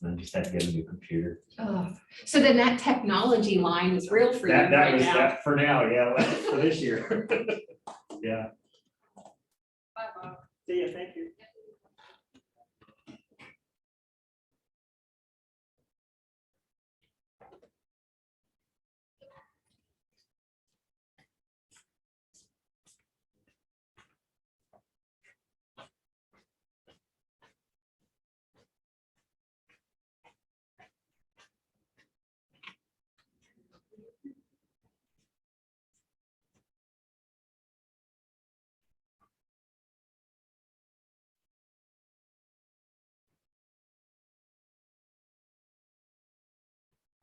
And I just had to get a new computer. Oh, so then that technology line is real for you That right was now. that for now, yeah, for this year. Yeah. Bye, Bob. See ya, thank you.